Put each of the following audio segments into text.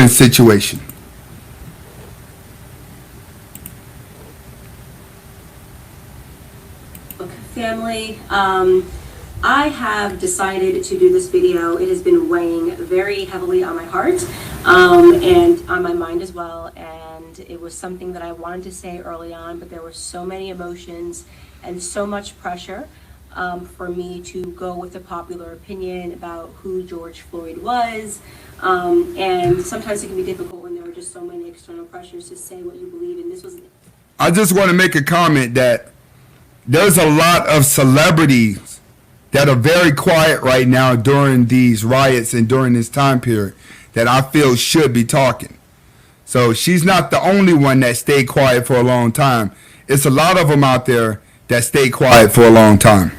Owens situation? Family, I have decided to do this video. It has been weighing very heavily on my heart and on my mind as well, and it was something that I wanted to say early on, but there were so many emotions and so much pressure for me to go with the popular opinion about who George Floyd was, and sometimes it can be difficult when there are just so many external pressures to say what you believe in. This was. I just want to make a comment that there's a lot of celebrities that are very quiet right now during these riots and during this time period that I feel should be talking. So she's not the only one that stayed quiet for a long time. It's a lot of them out there that stayed quiet for a long time.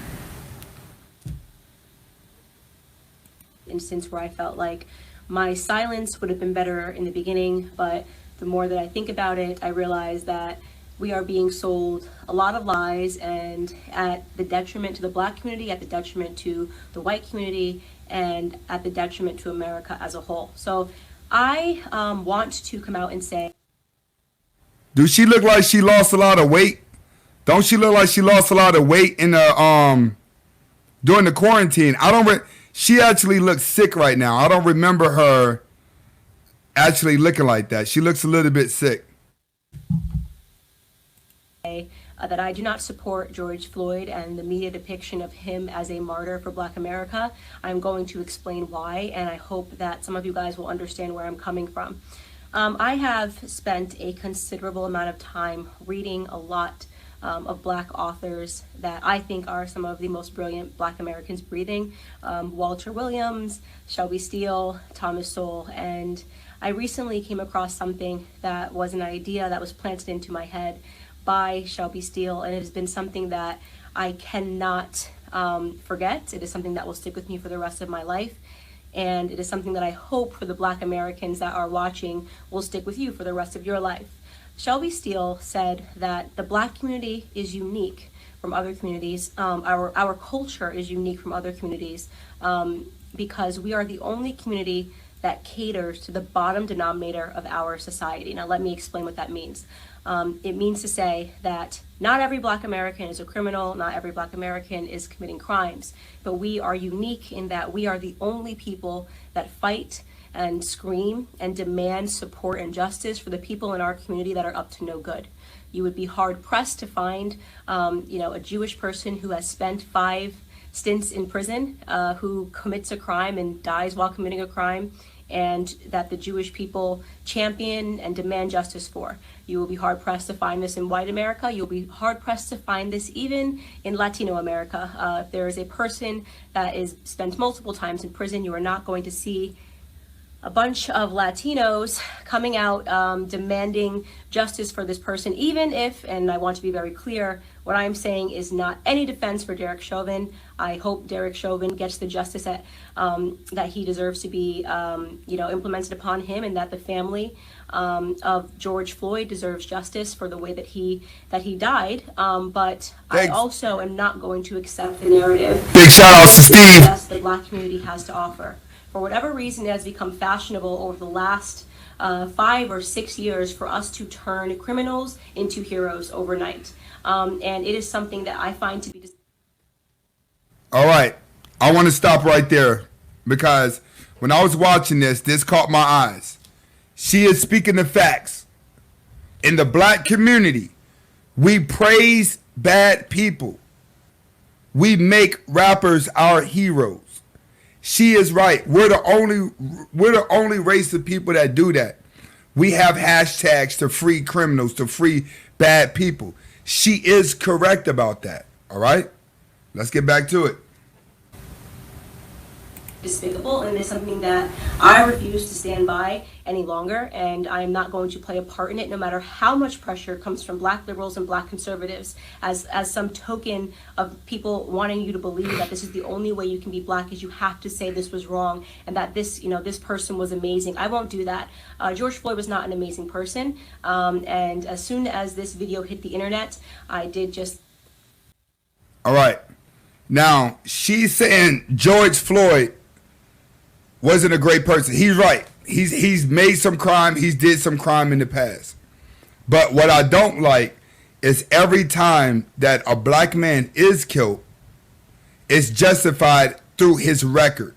Instance where I felt like my silence would have been better in the beginning, but the more that I think about it, I realize that we are being sold a lot of lies, and at the detriment to the Black community, at the detriment to the white community, and at the detriment to America as a whole. So I want to come out and say, do she look like she lost a lot of weight? Don't she look like she lost a lot of weight in the during the quarantine? She actually looks sick right now. I don't remember her actually looking like that. She looks a little bit sick. That I do not support George Floyd and the media depiction of him as a martyr for Black America. I'm going to explain why, and I hope that some of you guys will understand where I'm coming from. I have spent a considerable amount of time reading a lot of Black authors that I think are some of the most brilliant Black Americans breathing. Walter Williams, Shelby Steele, Thomas Sowell, and I recently came across something that was an idea that was planted into my head by Shelby Steele, and it has been something that I cannot forget. It is something that will stick with me for the rest of my life, and it is something that I hope for the Black Americans that are watching will stick with you for the rest of your life. Shelby Steele said that the Black community is unique from other communities. Our culture is unique from other communities because we are the only community that caters to the bottom denominator of our society. Now let me explain what that means. It means to say that not every Black American is a criminal, not every Black American is committing crimes, but we are unique in that we are the only people that fight and scream and demand support and justice for the people in our community that are up to no good. You would be hard pressed to find, a Jewish person who has spent 5 stints in prison, who commits a crime and dies while committing a crime, and that the Jewish people champion and demand justice for. You will be hard-pressed to find this in white America. You'll be hard-pressed to find this even in Latino America. If there is a person that is spent multiple times in prison, you are not going to see a bunch of Latinos coming out demanding justice for this person, even if, and I want to be very clear, what I'm saying is not any defense for Derek Chauvin. I hope Derek Chauvin gets the justice that he deserves to be, implemented upon him, and that the family of George Floyd deserves justice for the way that he died. But I also am not going to accept the narrative. Big shout out to Steve. The Black community has to offer. For whatever reason, it has become fashionable over the last 5 or 6 years for us to turn criminals into heroes overnight. And it is something that I find to be... All right. I want to stop right there because when I was watching this caught my eyes. She is speaking the facts. In the Black community, we praise bad people. We make rappers our heroes. She is right. We're the only race of people that do that. We have hashtags to free criminals, to free bad people. She is correct about that. All right? Let's get back to it. Despicable, and it's something that I refuse to stand by any longer, and I am not going to play a part in it, no matter how much pressure comes from Black liberals and Black conservatives as some token of people wanting you to believe that this is the only way you can be Black, is you have to say this was wrong and that this person was amazing. I won't do that. George Floyd was not an amazing person, and as soon as this video hit the internet, I did just... All right. Now, she's saying George Floyd wasn't a great person. He's right. He's made some crime. He's did some crime in the past. But what I don't like is every time that a black man is killed, it's justified through his record.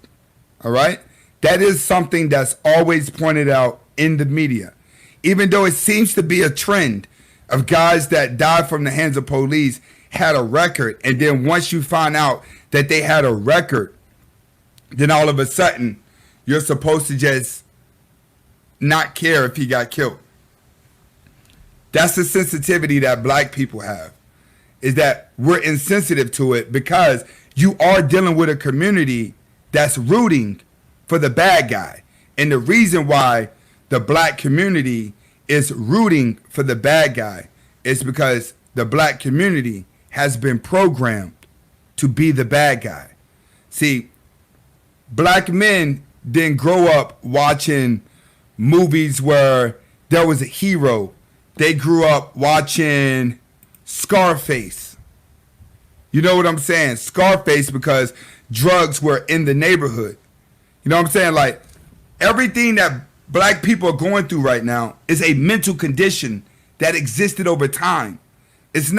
All right? That is something that's always pointed out in the media. Even though it seems to be a trend of guys that died from the hands of police had a record, and then once you find out that they had a record, then all of a sudden you're supposed to just not care if he got killed. That's the sensitivity that black people have, is that we're insensitive to it because you are dealing with a community that's rooting for the bad guy. And the reason why the black community is rooting for the bad guy is because the black community has been programmed to be the bad guy. See, black men didn't grow up watching movies where there was a hero. They grew up watching Scarface. You know what I'm saying? Scarface, because drugs were in the neighborhood. You know what I'm saying? Like, everything that black people are going through right now is a mental condition that existed over time. It's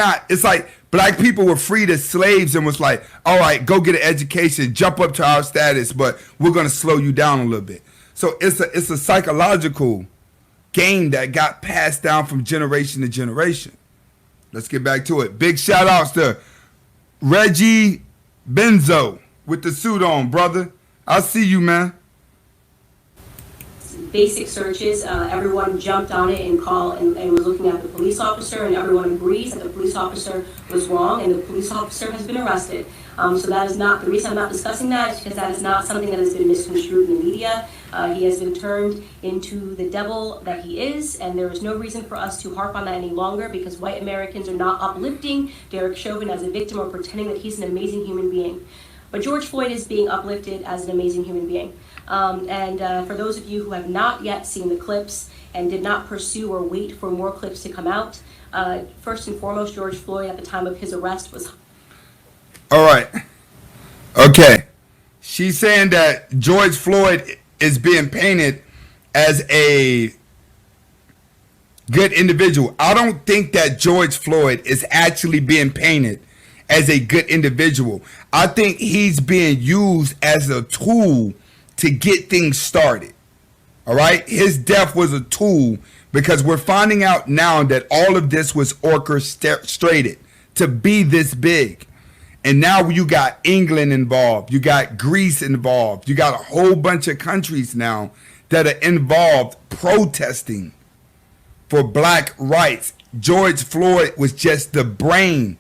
like black people were freed as slaves and was like, all right, go get an education, jump up to our status, but we're going to slow you down a little bit. So it's a psychological game that got passed down from generation to generation. Let's get back to it. Big shout outs to Reggie Benzo with the suit on, brother. I see you, man. Basic searches, everyone jumped on it and was looking at the police officer, and everyone agrees that the police officer was wrong, and the police officer has been arrested. So that is not, the reason I'm not discussing that is because that is not something that has been misconstrued in the media. He has been turned into the devil that he is, and there is no reason for us to harp on that any longer, because white Americans are not uplifting Derek Chauvin as a victim or pretending that he's an amazing human being. But George Floyd is being uplifted as an amazing human being. For those of you who have not yet seen the clips and did not pursue or wait for more clips to come out, first and foremost, George Floyd at the time of his arrest was... All right. Okay. She's saying that George Floyd is being painted as a good individual. I don't think that George Floyd is actually being painted as a good individual. I think he's being used as a tool to get things started. All right? His death was a tool, because we're finding out now that all of this was orchestrated to be this big. And now you got England involved. You got Greece involved. You got a whole bunch of countries now that are involved protesting for black rights. George Floyd was just the brain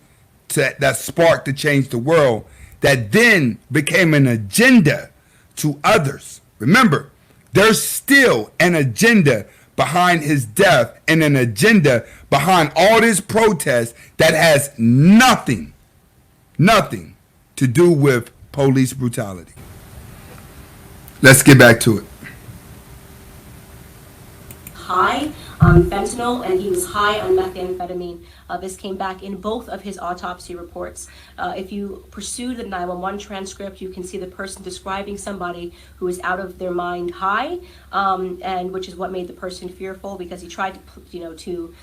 that sparked to change the world, that then became an agenda to others. Remember, there's still an agenda behind his death and an agenda behind all this protest that has nothing to do with police brutality. Let's get back to it. High on fentanyl, and he was high on methamphetamine. This came back in both of his autopsy reports. If you pursue the 911 transcript, you can see the person describing somebody who is out of their mind high, and which is what made the person fearful, because he tried to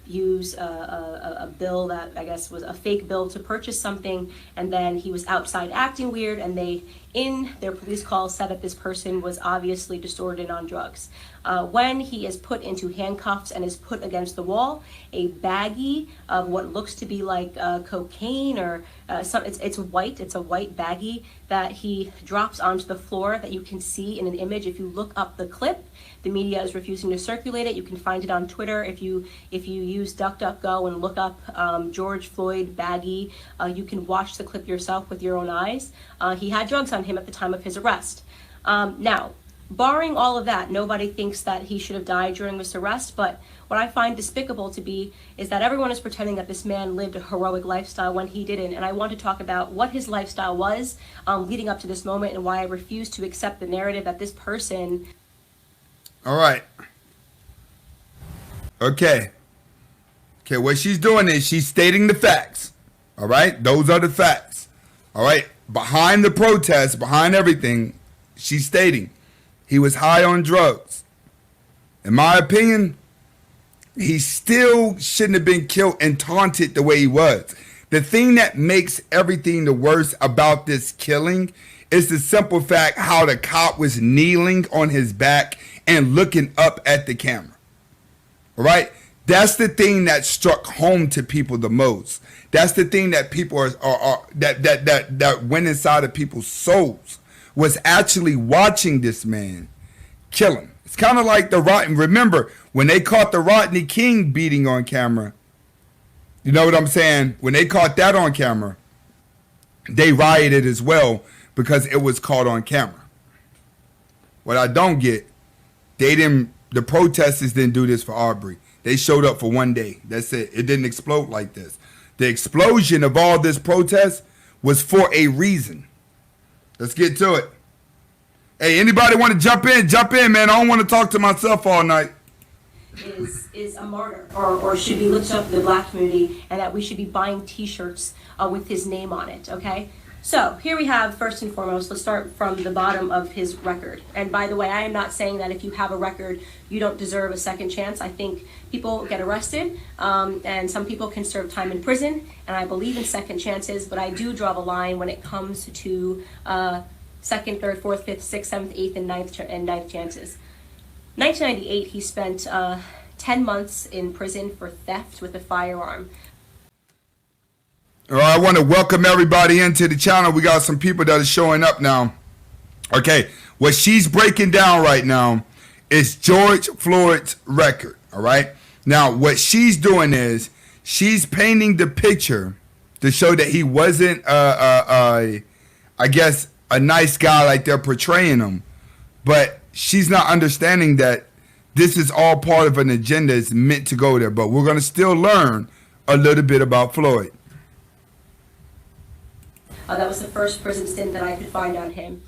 use a bill that I guess was a fake bill to purchase something, and then he was outside acting weird, and they, in their police call, said that this person was obviously distorted on drugs. When he is put into handcuffs and is put against the wall, a baggie of what looks to be like cocaine or it's white. It's a white baggie that he drops onto the floor that you can see in an image. If you look up the clip, the media is refusing to circulate it. You can find it on Twitter. If you use DuckDuckGo and look up George Floyd baggie, you can watch the clip yourself with your own eyes. He had drugs on him at the time of his arrest. Now, barring all of that, nobody thinks that he should have died during this arrest, but what I find despicable to be is that everyone is pretending that this man lived a heroic lifestyle when he didn't, and I want to talk about what his lifestyle was leading up to this moment, and why I refuse to accept the narrative that this person... All right. Okay, what she's doing is she's stating the facts. All right? Those are the facts. All right? Behind the protest, behind everything, she's stating He was high on drugs. In my opinion, he still shouldn't have been killed and taunted the way he was. The thing that makes everything the worst about this killing is the simple fact how the cop was kneeling on his back and looking up at the camera. All right? That's the thing that struck home to people the most. That's the thing that people that went inside of people's souls, was actually watching this man kill him. It's kind of like the Rotten. Remember when they caught the Rodney King beating on camera? You know what I'm saying? When they caught that on camera, they rioted as well because it was caught on camera. What I don't get, the protesters didn't do this for Arbery. They showed up for one day. That's it. It didn't explode like this. The explosion of all this protest was for a reason. Let's get to it. Hey, anybody want to jump in? Jump in, man. I don't want to talk to myself all night. Is a martyr or should be lifted up in the black community, and that we should be buying t-shirts with his name on it, okay? So here we have, first and foremost, let's start from the bottom of his record. And by the way, I am not saying that if you have a record, you don't deserve a second chance. I think people get arrested, and some people can serve time in prison, and I believe in second chances, but I do draw the line when it comes to second, third, fourth, fifth, sixth, seventh, eighth, and ninth chances. 1998, he spent 10 months in prison for theft with a firearm. All right, I want to welcome everybody into the channel. We got some people that are showing up now. Okay, what she's breaking down right now is George Floyd's record, all right? Now, what she's doing is she's painting the picture to show that he wasn't, I guess, a nice guy like they're portraying him. But she's not understanding that this is all part of an agenda. It's meant to go there. But we're going to still learn a little bit about Floyd. That was the first prison stint that I could find on him.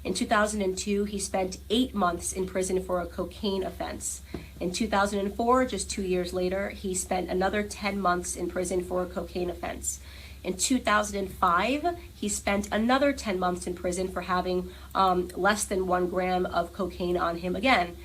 In 2002, he spent 8 months in prison for a cocaine offense. In 2004, just 2 years later, he spent another 10 months in prison for a cocaine offense. In 2005, he spent another 10 months in prison for having less than 1 gram of cocaine on him again.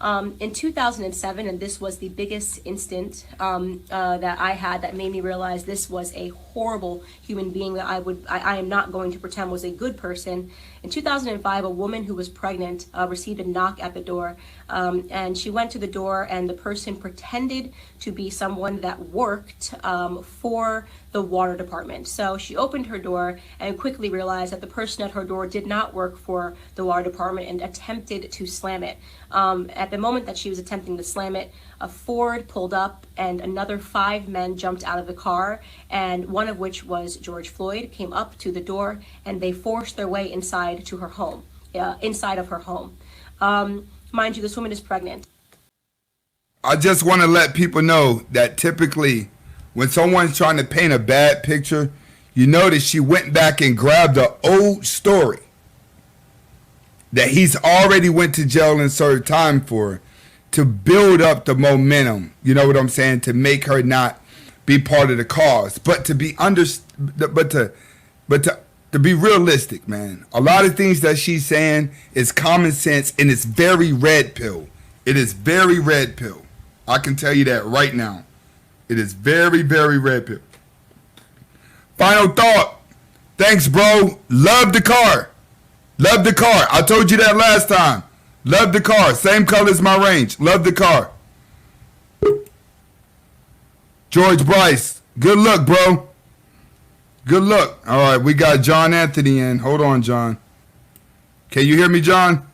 In 2007, and this was the biggest instant that I had that made me realize this was a horrible human being that I am not going to pretend was a good person. In 2005, a woman who was pregnant received a knock at the door, and she went to the door, and the person pretended to be someone that worked for the water department. So she opened her door and quickly realized that the person at her door did not work for the water department and attempted to slam it. At the moment that she was attempting to slam it, a Ford pulled up and another 5 men jumped out of the car, and one of which was George Floyd, came up to the door, and they forced their way inside to her home, inside of her home. Mind you, this woman is pregnant. I just want to let people know that typically when someone's trying to paint a bad picture, you notice she went back and grabbed an old story that he's already went to jail and served time for, to build up the momentum, you know what I'm saying, to make her not be part of the cause, but to be to be realistic, man. A lot of things that she's saying is common sense, and it's very red pill. It is very red pill. I can tell you that right now. It is very, very red pill. Final thought. Thanks, bro. Love the car. Love the car. I told you that last time. Love the car. Same color as my range. Love the car. George Bryce. Good luck, bro. Good luck. All right, we got John Anthony in. Hold on, John. Can you hear me, John?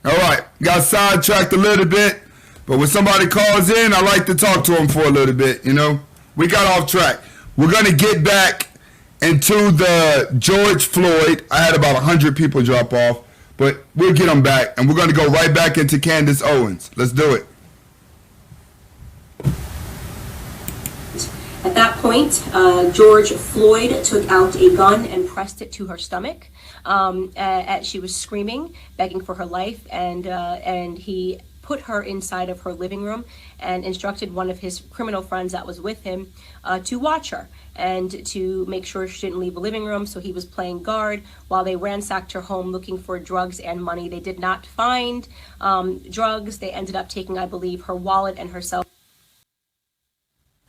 All right. Got sidetracked a little bit. But when somebody calls in, I like to talk to them for a little bit, you know. We got off track. We're going to get back into the George Floyd. I had about 100 people drop off, but we'll get them back. And we're going to go right back into Candace Owens. Let's do it. At that point, George Floyd took out a gun and pressed it to her stomach. She was screaming, begging for her life, and he put her inside of her living room and instructed one of his criminal friends that was with him to watch her and to make sure she didn't leave the living room. So he was playing guard while they ransacked her home looking for drugs and money. They did not find drugs. They ended up taking, I believe, her wallet and her cell.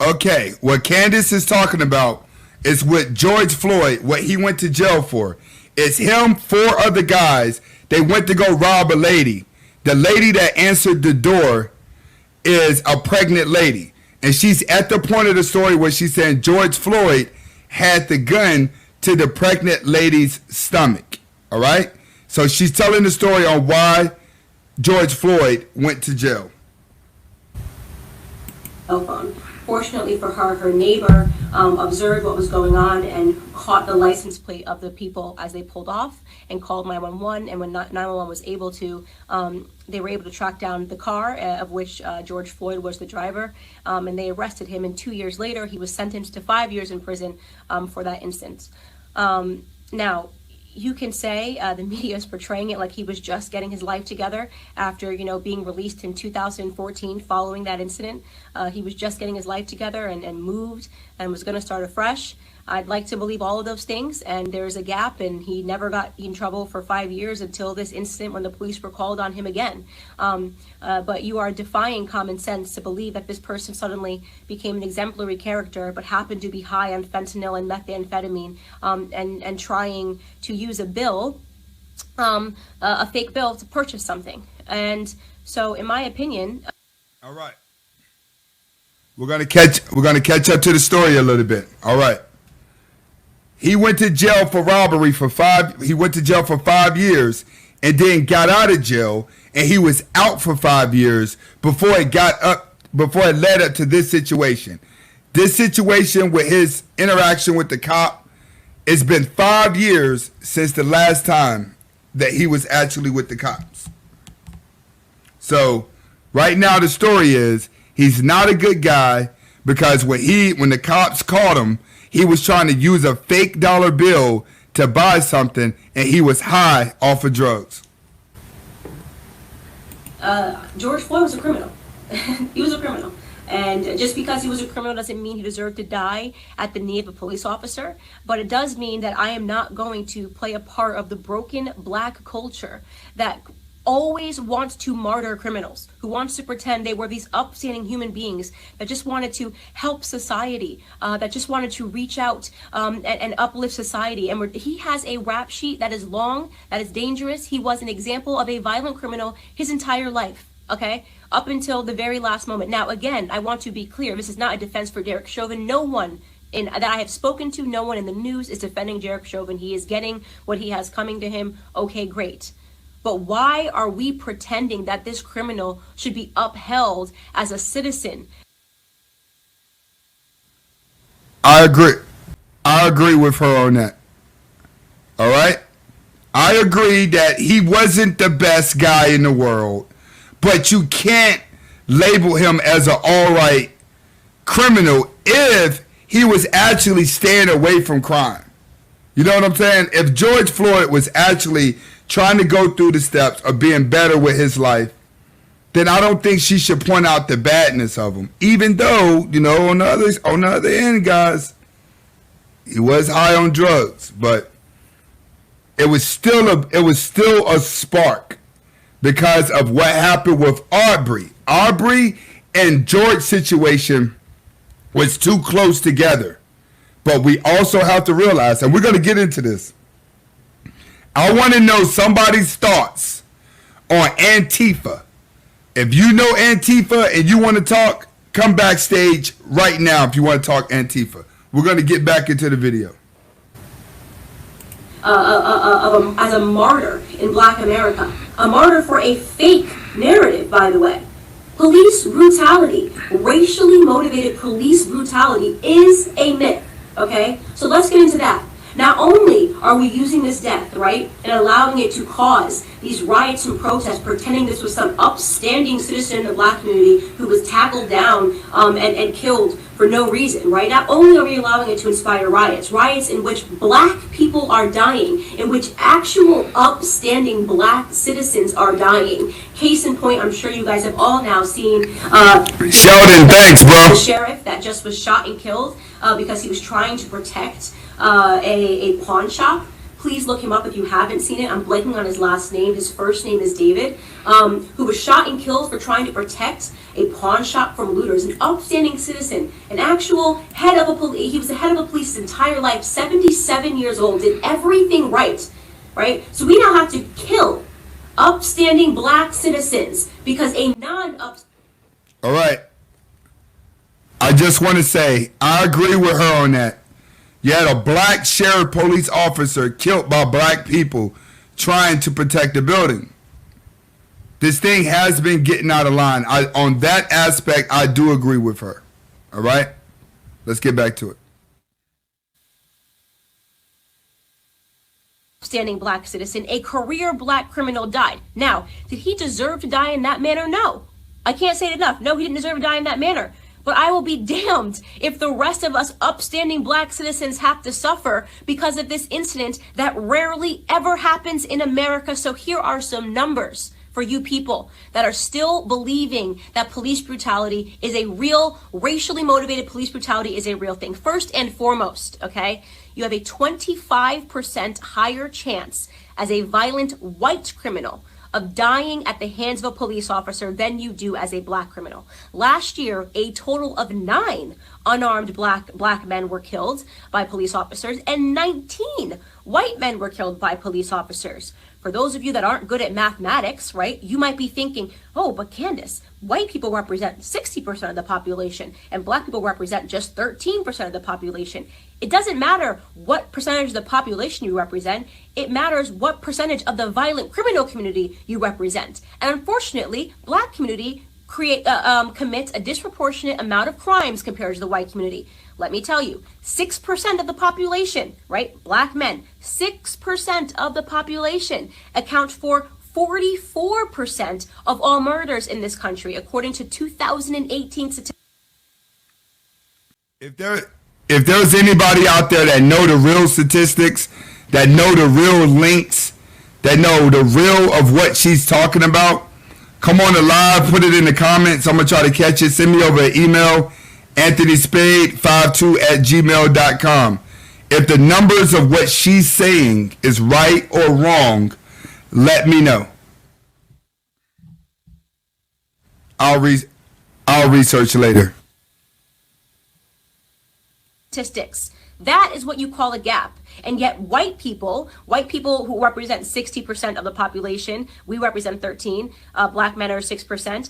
Okay, what Candace is talking about is with George Floyd, what he went to jail for. It's him, 4 other guys. They went to go rob a lady. The lady that answered the door is a pregnant lady. And she's at the point of the story where she's saying George Floyd had the gun to the pregnant lady's stomach. All right? So she's telling the story on why George Floyd went to jail. Cell phone. Fortunately for her, her neighbor observed what was going on and caught the license plate of the people as they pulled off and called 911. And when 911 was able to, they were able to track down the car of which George Floyd was the driver, and they arrested him. And 2 years later, he was sentenced to 5 years in prison for that instance. Now, you can say the media is portraying it like he was just getting his life together after, being released in 2014 following that incident. He was just getting his life together and moved and was going to start afresh. I'd like to believe all of those things, and there's a gap, and he never got in trouble for 5 years until this incident when the police were called on him again. But you are defying common sense to believe that this person suddenly became an exemplary character but happened to be high on fentanyl and methamphetamine and trying to use a bill, a fake bill, to purchase something. And so, in my opinion... All right. We're gonna catch up to the story a little bit. All right. He went to jail for robbery He went to jail for 5 years and then got out of jail, and he was out for 5 years before it led up to this situation. This situation with his interaction with the cop, it's been 5 years since the last time that he was actually with the cops. So right now the story is he's not a good guy because when the cops caught him, he was trying to use a fake dollar bill to buy something, and he was high off of drugs. George Floyd was a criminal. He was a criminal. And just because he was a criminal doesn't mean he deserved to die at the knee of a police officer. But it does mean that I am not going to play a part of the broken black culture that always wants to martyr criminals, who wants to pretend they were these upstanding human beings that just wanted to help society, that just wanted to reach out and uplift society. And he has a rap sheet that is long, that is dangerous. He was an example of a violent criminal his entire life, okay, up until the very last moment. Now, again, I want to be clear. This is not a defense for Derek Chauvin. No one that I have spoken to, no one in the news is defending Derek Chauvin. He is getting what he has coming to him. Okay, great. But why are we pretending that this criminal should be upheld as a citizen? I agree with her on that. All right? I agree that he wasn't the best guy in the world, but you can't label him as an all-right criminal if he was actually staying away from crime. You know what I'm saying? If George Floyd was actually trying to go through the steps of being better with his life, then I don't think she should point out the badness of him. Even though, on the other end, guys, he was high on drugs, but it was still a spark because of what happened with Aubrey. Aubrey and George's situation was too close together. But we also have to realize, and we're going to get into this, I want to know somebody's thoughts on Antifa. If you know Antifa and you want to talk, come backstage right now if you want to talk Antifa. We're going to get back into the video. As a martyr in Black America. A martyr for a fake narrative, by the way. Police brutality, racially motivated police brutality is a myth, okay? So let's get into that. Not only are we using this death, right, and allowing it to cause these riots and protests, pretending this was some upstanding citizen in the Black community who was tackled down and killed for no reason, right? Not only are we allowing it to inspire riots in which black people are dying, in which actual upstanding black citizens are dying. Case in point, I'm sure you guys have all now seen Sheldon, thanks, bro. The sheriff that just was shot and killed because he was trying to protect a pawn shop. Please look him up if you haven't seen it. I'm blanking on his last name. His first name is David, who was shot and killed for trying to protect a pawn shop from looters. An upstanding citizen, an actual head of a police. He was the head of a police his entire life, 77 years old, did everything right, right? So we now have to kill upstanding black citizens because a non-up. All right. I just want to say, I agree with her on that. You had a black sheriff police officer killed by black people trying to protect the building. This thing has been getting out of line. On that aspect, I do agree with her. All right? Let's get back to it. Upstanding black citizen, a career black criminal died. Now, did he deserve to die in that manner? No. I can't say it enough. No, he didn't deserve to die in that manner. But I will be damned if the rest of us upstanding black citizens have to suffer because of this incident that rarely ever happens in America. So here are some numbers for you people that are still believing that police brutality is a real, racially motivated police brutality is a real thing. First and foremost, okay, you have a 25% higher chance as a violent white criminal of dying at the hands of a police officer than you do as a black criminal. Last year, a total of 9 unarmed black men were killed by police officers and 19 white men were killed by police officers. For those of you that aren't good at mathematics, right, you might be thinking, oh, but Candace, white people represent 60% of the population and black people represent just 13% of the population. It doesn't matter what percentage of the population you represent. It matters what percentage of the violent criminal community you represent. And unfortunately, black community commits a disproportionate amount of crimes compared to the white community. Let me tell you, 6% of the population, right, black men, 6% of the population account for 44% of all murders in this country, according to 2018 statistics. If there's anybody out there that know the real statistics, that know the real links, that know the real of what she's talking about, come on the live, put it in the comments. I'm going to try to catch it. Send me over an email, anthonyspade52@gmail.com. If the numbers of what she's saying is right or wrong, let me know. I'll research later. Statistics. That is what you call a gap. And yet white people who represent 60% of the population, we represent 13, black men are 6%,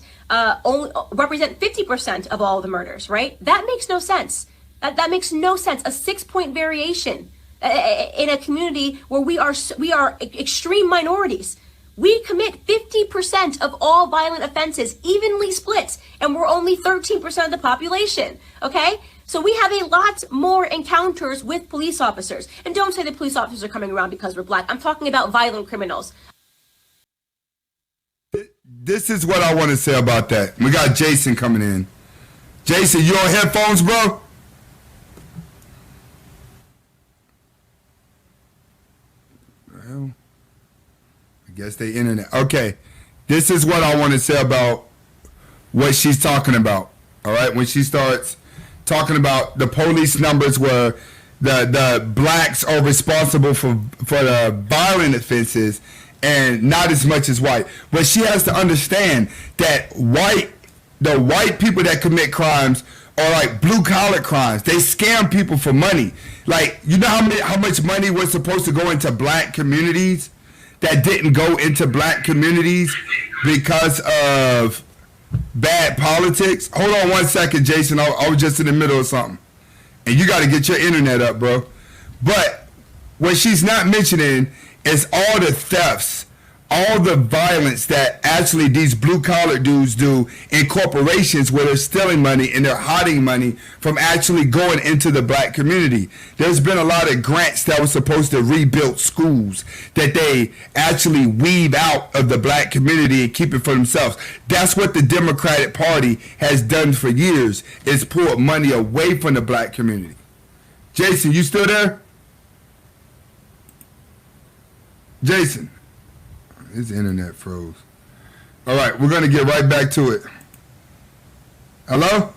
only represent 50% of all the murders, right? That makes no sense. That makes no sense. A 6-point variation in a community where we are extreme minorities. We commit 50% of all violent offenses, evenly split, and we're only 13% of the population, okay? So we have a lot more encounters with police officers. And don't say the police officers are coming around because we're black. I'm talking about violent criminals. This is what I want to say about that. We got Jason coming in. Jason, you on headphones, bro? Well, I guess they internet. Okay, this is what I want to say about what she's talking about. All right, when she starts talking about the police numbers where the blacks are responsible for the violent offenses and not as much as white. But she has to understand that the white people that commit crimes are like blue collar crimes. They scam people for money. Like, you know how much money was supposed to go into black communities that didn't go into black communities because of bad politics? Hold on one second, Jason. I was just in the middle of something. And you got to get your internet up, bro. But what she's not mentioning is all the thefts all the violence that actually these blue collar dudes do in corporations where they're stealing money and they're hiding money from actually going into the black community. There's been a lot of grants that were supposed to rebuild schools that they actually weave out of the black community and keep it for themselves. That's what the Democratic Party has done for years, is pulled money away from the black community. Jason, you still there? Jason. His internet froze. All right, we're going to get right back to it. Hello?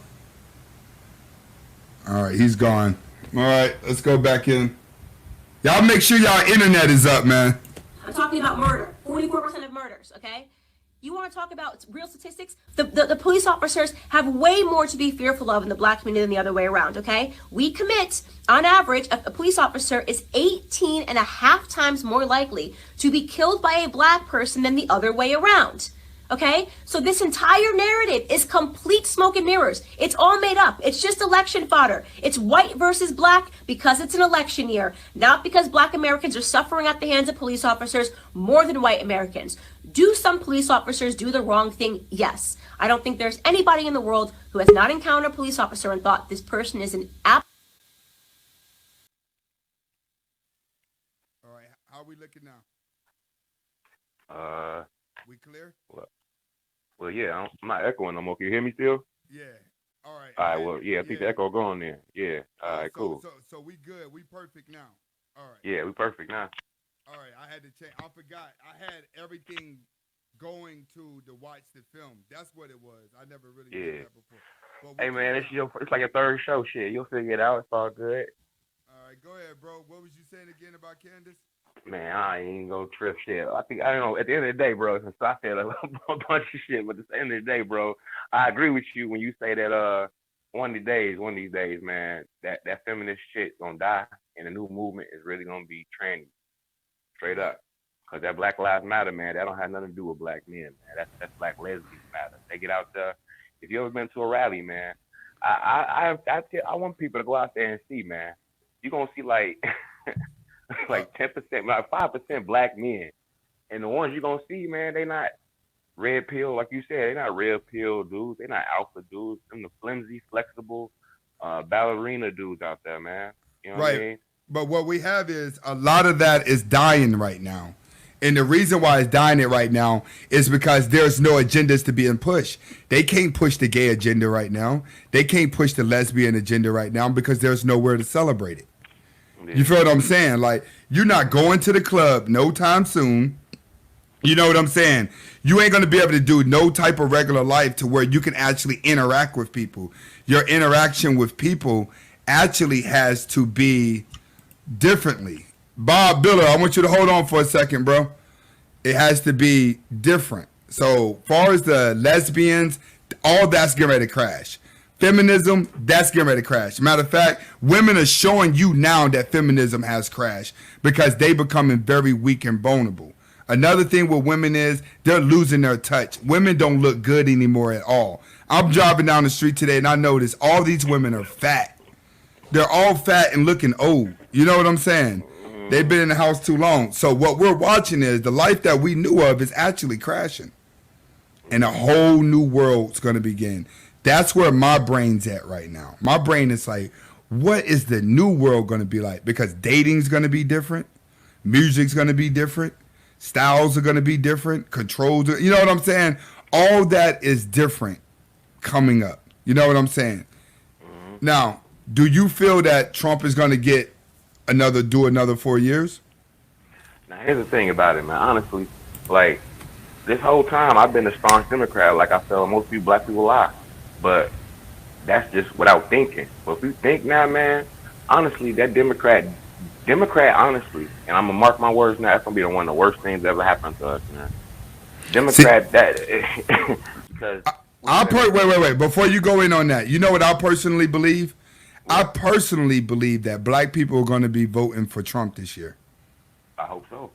All right, he's gone. All right, let's go back in. Y'all make sure y'all internet is up, man. I'm talking about murder. 44% of murders, okay? You want to talk about real statistics? The police officers have way more to be fearful of in the black community than the other way around, okay? We commit, on average, a police officer is 18 and a half times more likely to be killed by a black person than the other way around. Okay, so this entire narrative is complete smoke and mirrors. It's all made up. It's just election fodder. It's white versus black because it's an election year, not because black Americans are suffering at the hands of police officers more than white Americans. Do some police officers do the wrong thing? Yes. I don't think there's anybody in the world who has not encountered a police officer and thought this person is an app. All right, how are we looking now? We clear? Well, yeah, I'm not echoing no more. Can you hear me still? Yeah. All right. All right, well, yeah, I think the echo gone there. Yeah, all right, cool. So we good. We perfect now. All right. Yeah, we perfect now. All right, I had to change. I forgot. I had everything going to watch the film. That's what it was. I never really did that before. Hey, man, it's like a third show. Shit, you'll figure it out. It's all good. All right, go ahead, bro. What was you saying again about Candace? Man, I ain't gonna trip shit. I don't know. At the end of the day, bro, since I said a bunch of shit, but at the end of the day, bro, I agree with you when you say that one of these days, man, that feminist shit gonna die and the new movement is really gonna be tranny. Straight up. Because that Black Lives Matter, man, that don't have nothing to do with black men, man. That's black lesbians matter. They get out there. If you ever been to a rally, man, I want people to go out there and see, man. You're gonna see like 10%, like 5% black men. And the ones you're going to see, man, they not red pill, like you said, they not red pill dudes. They not alpha dudes. Them the flimsy, flexible, ballerina dudes out there, man. You know what I mean? But what we have is a lot of that is dying right now. And the reason why it's dying it right now is because there's no agendas to be pushed. They can't push the gay agenda right now. They can't push the lesbian agenda right now because there's nowhere to celebrate it. You feel what I'm saying? Like, you're not going to the club no time soon. You know what I'm saying? You ain't going to be able to do no type of regular life to where you can actually interact with people. Your interaction with people actually has to be differently. Bob Biller, I want you to hold on for a second, bro. It has to be different. So, far as the lesbians, all that's getting ready to crash. Feminism, that's getting ready to crash. Matter of fact, women are showing you now that feminism has crashed because they becoming very weak and vulnerable. Another thing with women is they're losing their touch. Women don't look good anymore at all. I'm driving down the street today and I notice all these women are fat. They're all fat and looking old. You know what I'm saying? They've been in the house too long. So what we're watching is the life that we knew of is actually crashing. And a whole new world's going to begin. That's where my brain's at right now. My brain is like, what is the new world going to be like? Because dating's going to be different. Music's going to be different. Styles are going to be different. Controls, you know what I'm saying? All that is different coming up. You know what I'm saying? Now, do you feel that Trump is going to get do another 4 years? Now, here's the thing about it, man. Honestly, like, this whole time I've been a staunch Democrat, like I feel most people, black people are. But that's just without thinking. But if you think now, man, honestly, that Democrat, honestly, and I'm going to mark my words now, that's going to be one of the worst things that ever happened to us, man. Democrat, because... Wait. Before you go in on that, you know what I personally believe? I personally believe that black people are going to be voting for Trump this year. I hope so.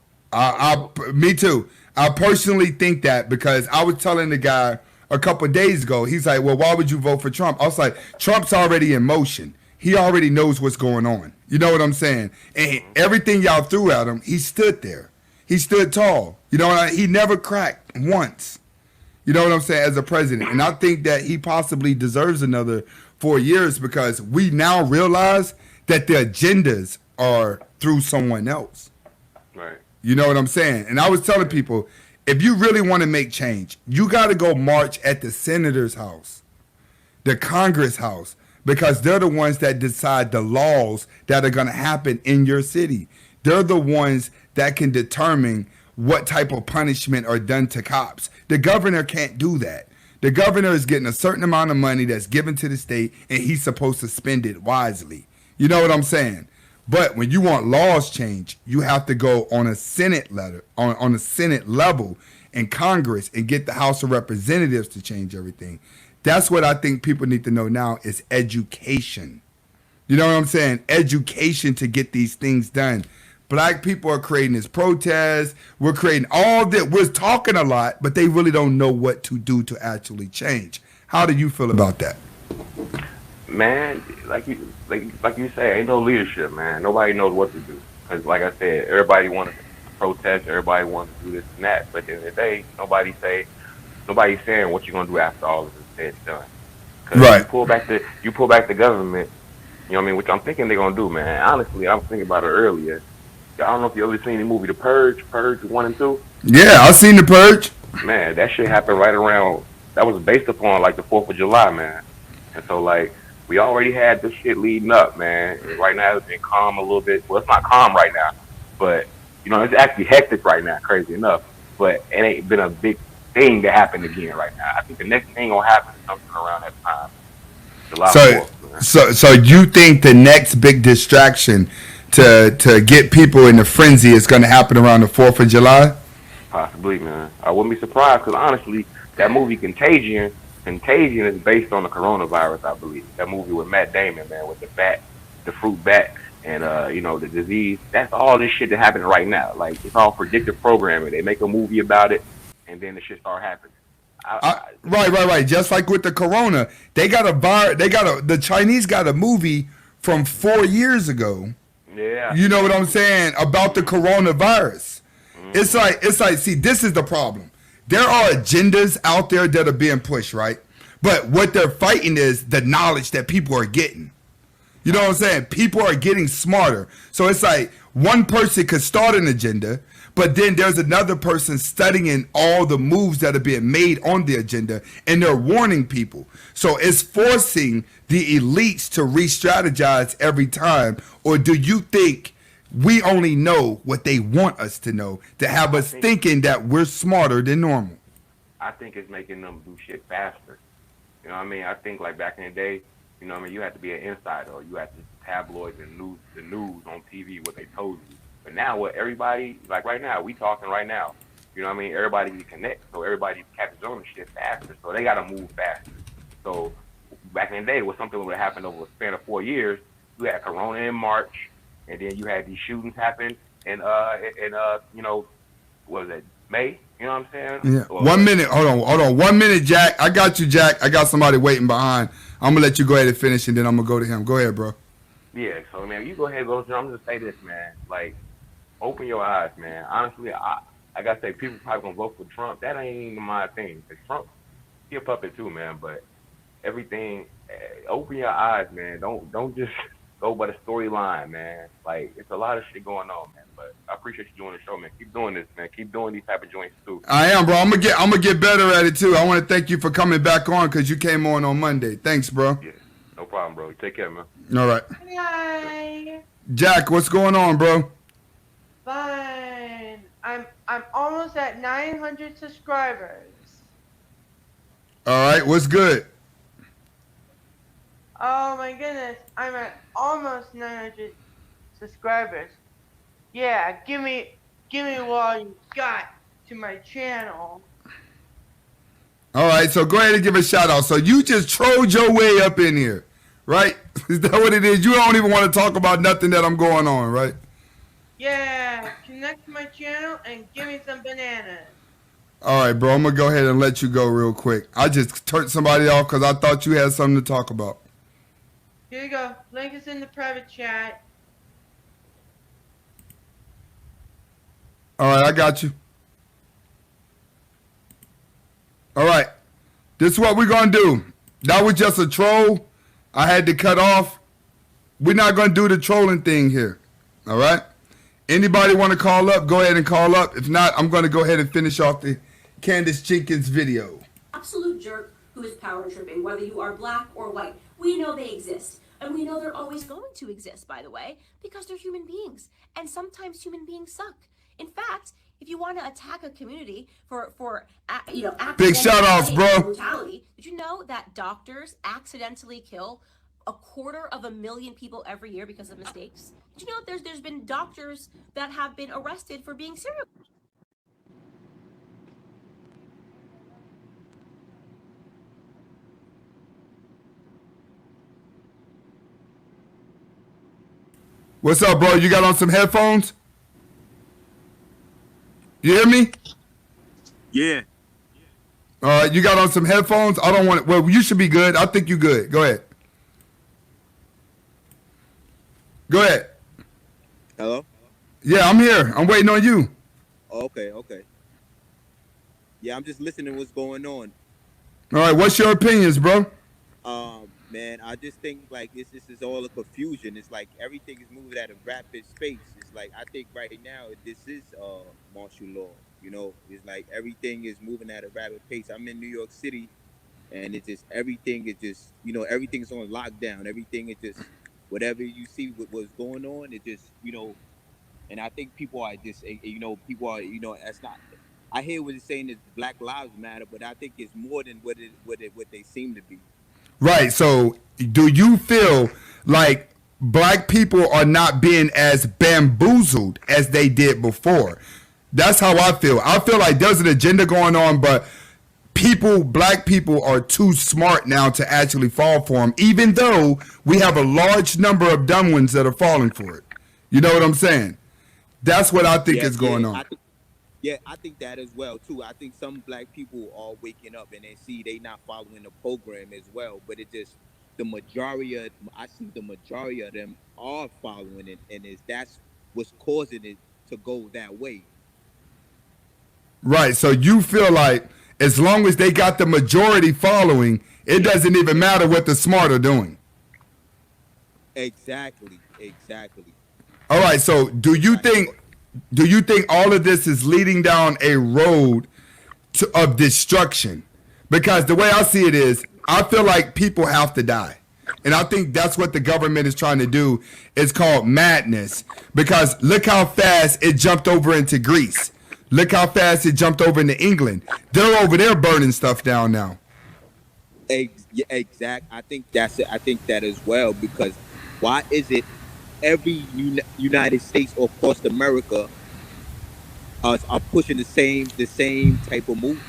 Me too. I personally think that because I was telling the guy a couple of days ago, he's like, well, why would you vote for Trump? I was like, Trump's already in motion. He already knows what's going on. You know what I'm saying? And everything y'all threw at him, he stood there. He stood tall. You know, he never cracked once. You know what I'm saying, as a president. And I think that he possibly deserves another 4 years because we now realize that the agendas are through someone else. Right. You know what I'm saying? And I was telling people, if you really want to make change, you got to go march at the senator's house, the Congress house, because they're the ones that decide the laws that are going to happen in your city. They're the ones that can determine what type of punishment are done to cops. The governor can't do that. The governor is getting a certain amount of money that's given to the state, and he's supposed to spend it wisely. You know what I'm saying? But when you want laws changed, you have to go on a Senate on a Senate level in Congress and get the House of Representatives to change everything. That's what I think people need to know now is education. You know what I'm saying? Education to get these things done. Black people are creating this protest. We're creating all that. We're talking a lot, but they really don't know what to do to actually change. How do you feel about that? Man, like you say, ain't no leadership, man. Nobody knows what to do. Cause like I said, everybody wants to protest. Everybody wants to do this and that. But at the end of the day, nobody's saying what you're gonna do after all of this is said and done. Cause right. You pull back the government. You know what I mean? Which I'm thinking they're gonna do, man. Honestly, I was thinking about it earlier. I don't know if you ever seen the movie The Purge, Purge 1 and 2. Yeah, I seen The Purge. Man, that shit happened right around. That was based upon like the 4th of July, man. And so like we already had this shit leading up, man. And right now it's been calm a little bit. Well, it's not calm right now, but you know it's actually hectic right now. Crazy enough, but it ain't been a big thing that happened again right now. I think the next thing gonna happen is something around that time. July 4th, so you think the next big distraction to get people in the frenzy is going to happen around the 4th of July? Possibly, man. I wouldn't be surprised because honestly, that movie Contagion is based on the coronavirus, I believe. That movie with Matt Damon, man, with the fruit bat, and you know the disease. That's all this shit that happening right now. Like it's all predictive programming. They make a movie about it, and then the shit start happening. Right. Just like with the corona, the Chinese got a movie from 4 years ago. Yeah. You know what I'm saying about the coronavirus. Mm-hmm. It's like, see, this is the problem. There are agendas out there that are being pushed, right? But what they're fighting is the knowledge that people are getting. You know what I'm saying? People are getting smarter. So it's like one person could start an agenda, but then there's another person studying all the moves that are being made on the agenda, and they're warning people. So it's forcing the elites to re-strategize every time. Or do you think we only know what they want us to know to have us thinking that we're smarter than normal? I think it's making them do shit faster. You know what I mean? I think like back in the day, you know what I mean, you had to be an insider, or you had to tabloids and the news on TV, what they told you. But now what everybody, like right now, we talking right now. You know what I mean? Everybody can connect, so everybody catches on to shit faster. So they got to move faster. So back in the day, was something that would have happened over a span of 4 years. You had Corona in March, and then you had these shootings happen in you know, what was it, May? You know what I'm saying? Yeah. 1 minute. Hold on. 1 minute, Jack. I got you, Jack. I got somebody waiting behind. I'm gonna let you go ahead and finish, and then I'm gonna go to him. Go ahead, bro. Yeah. So man, you go ahead and go. I'm just say this, man. Like, open your eyes, man. Honestly, I gotta say, people probably gonna vote for Trump. That ain't even my thing. Cause Trump, he a puppet too, man. But everything, open your eyes, man. Don't just go by the storyline, man. Like, it's a lot of shit going on, man. But I appreciate you doing the show, man. Keep doing this, man. Keep doing these type of joints too. I am, bro. I'm gonna get better at it too. I want to thank you for coming back on because you came on Monday. Thanks, bro. Yeah, no problem, bro. Take care, man. All right. Hi. Jack, what's going on, bro? Fine. I'm almost at 900 subscribers. All right. What's good? Oh my goodness, I'm at almost 900 subscribers. Yeah, give me what you got to my channel. All right, so go ahead and give a shout out. So you just trolled your way up in here, right? Is that what it is? You don't even want to talk about nothing that I'm going on, right? Yeah, connect to my channel and give me some bananas. All right, bro, I'm going to go ahead and let you go real quick. I just turned somebody off because I thought you had something to talk about. Here you go. Link is in the private chat. All right, I got you. All right. This is what we're going to do. That was just a troll. I had to cut off. We're not going to do the trolling thing here. All right? Anybody want to call up, go ahead and call up. If not, I'm going to go ahead and finish off the Candace Jenkins video. Absolute jerk who is power tripping, whether you are black or white. We know they exist. And we know they're always going to exist, by the way, because they're human beings. And sometimes human beings suck. In fact, if you want to attack a community for big shout outs, bro. Brutality, did you know that doctors accidentally kill 250,000 people every year because of mistakes? Did you know that there's been doctors that have been arrested for being serial? What's up, bro? You got on some headphones? You hear me? Yeah. All right, you got on some headphones? I don't want it. Well, you should be good. I think you good. Go ahead. Go ahead. Hello? Yeah, I'm here. I'm waiting on you. Okay. Yeah, I'm just listening to what's going on. All right, what's your opinions, bro? Man, I just think like this is all a confusion. It's like everything is moving at a rapid pace. It's like I think right now this is martial law. You know, it's like everything is moving at a rapid pace. I'm in New York City, and it's just everything is just everything's on lockdown. Everything is just whatever you see what was going on. It just and I think people are just people are that's not. I hear what you're saying is Black Lives Matter, but I think it's more than what they seem to be. Right. So do you feel like black people are not being as bamboozled as they did before? That's how I feel. I feel like there's an agenda going on, but black people are too smart now to actually fall for them, even though we have a large number of dumb ones that are falling for it. You know what I'm saying? That's what I think is going on. I think that as well too. I think some black people are waking up and they see they not following the program as well. But it just I see the majority of them are following it, and that's what's causing it to go that way. Right. So you feel like as long as they got the majority following, it doesn't even matter what the smart are doing. Exactly. All right. So do you think all of this is leading down a road of destruction? Because the way I see it is, I feel like people have to die. And I think that's what the government is trying to do. It's called madness. Because look how fast it jumped over into Greece. Look how fast it jumped over into England. They're over there burning stuff down now. Exact. I think that's it. I think that as well. Because why is it every United States or across America are pushing the same type of move,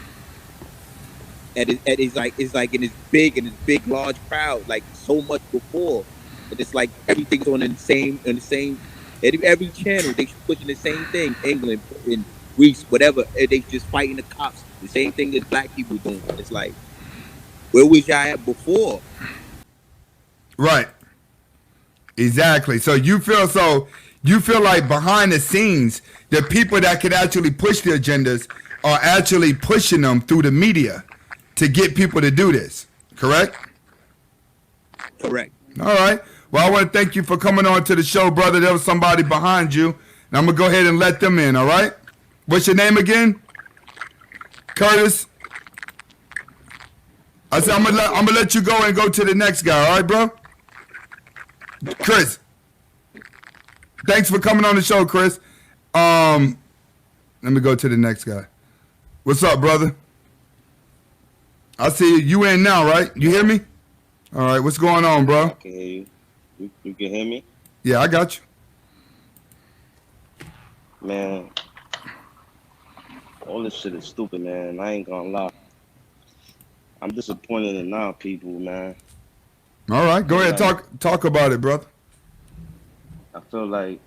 and it's like in this big large crowd like so much before, and it's like everything's on the same every channel they pushing the same thing. England, in Greece, whatever, and they just fighting the cops. The same thing that black people doing. It's like, where was y'all at before? Right. Exactly. So you feel like behind the scenes, the people that could actually push the agendas are actually pushing them through the media to get people to do this. Correct? Correct. All right. Well, I want to thank you for coming on to the show, brother. There was somebody behind you, and I'm going to go ahead and let them in, all right? What's your name again? Curtis? I said I'm gonna let you go and go to the next guy, all right, bro? Chris, thanks for coming on the show, Chris. Let me go to the next guy. What's up, brother? I see you in now, right? You hear me? All right, what's going on, bro? I can hear you. You can hear me? Yeah, I got you. Man, all this shit is stupid, man. I ain't gonna lie. I'm disappointed in our people, man. All right, go ahead, talk about it, brother. I feel like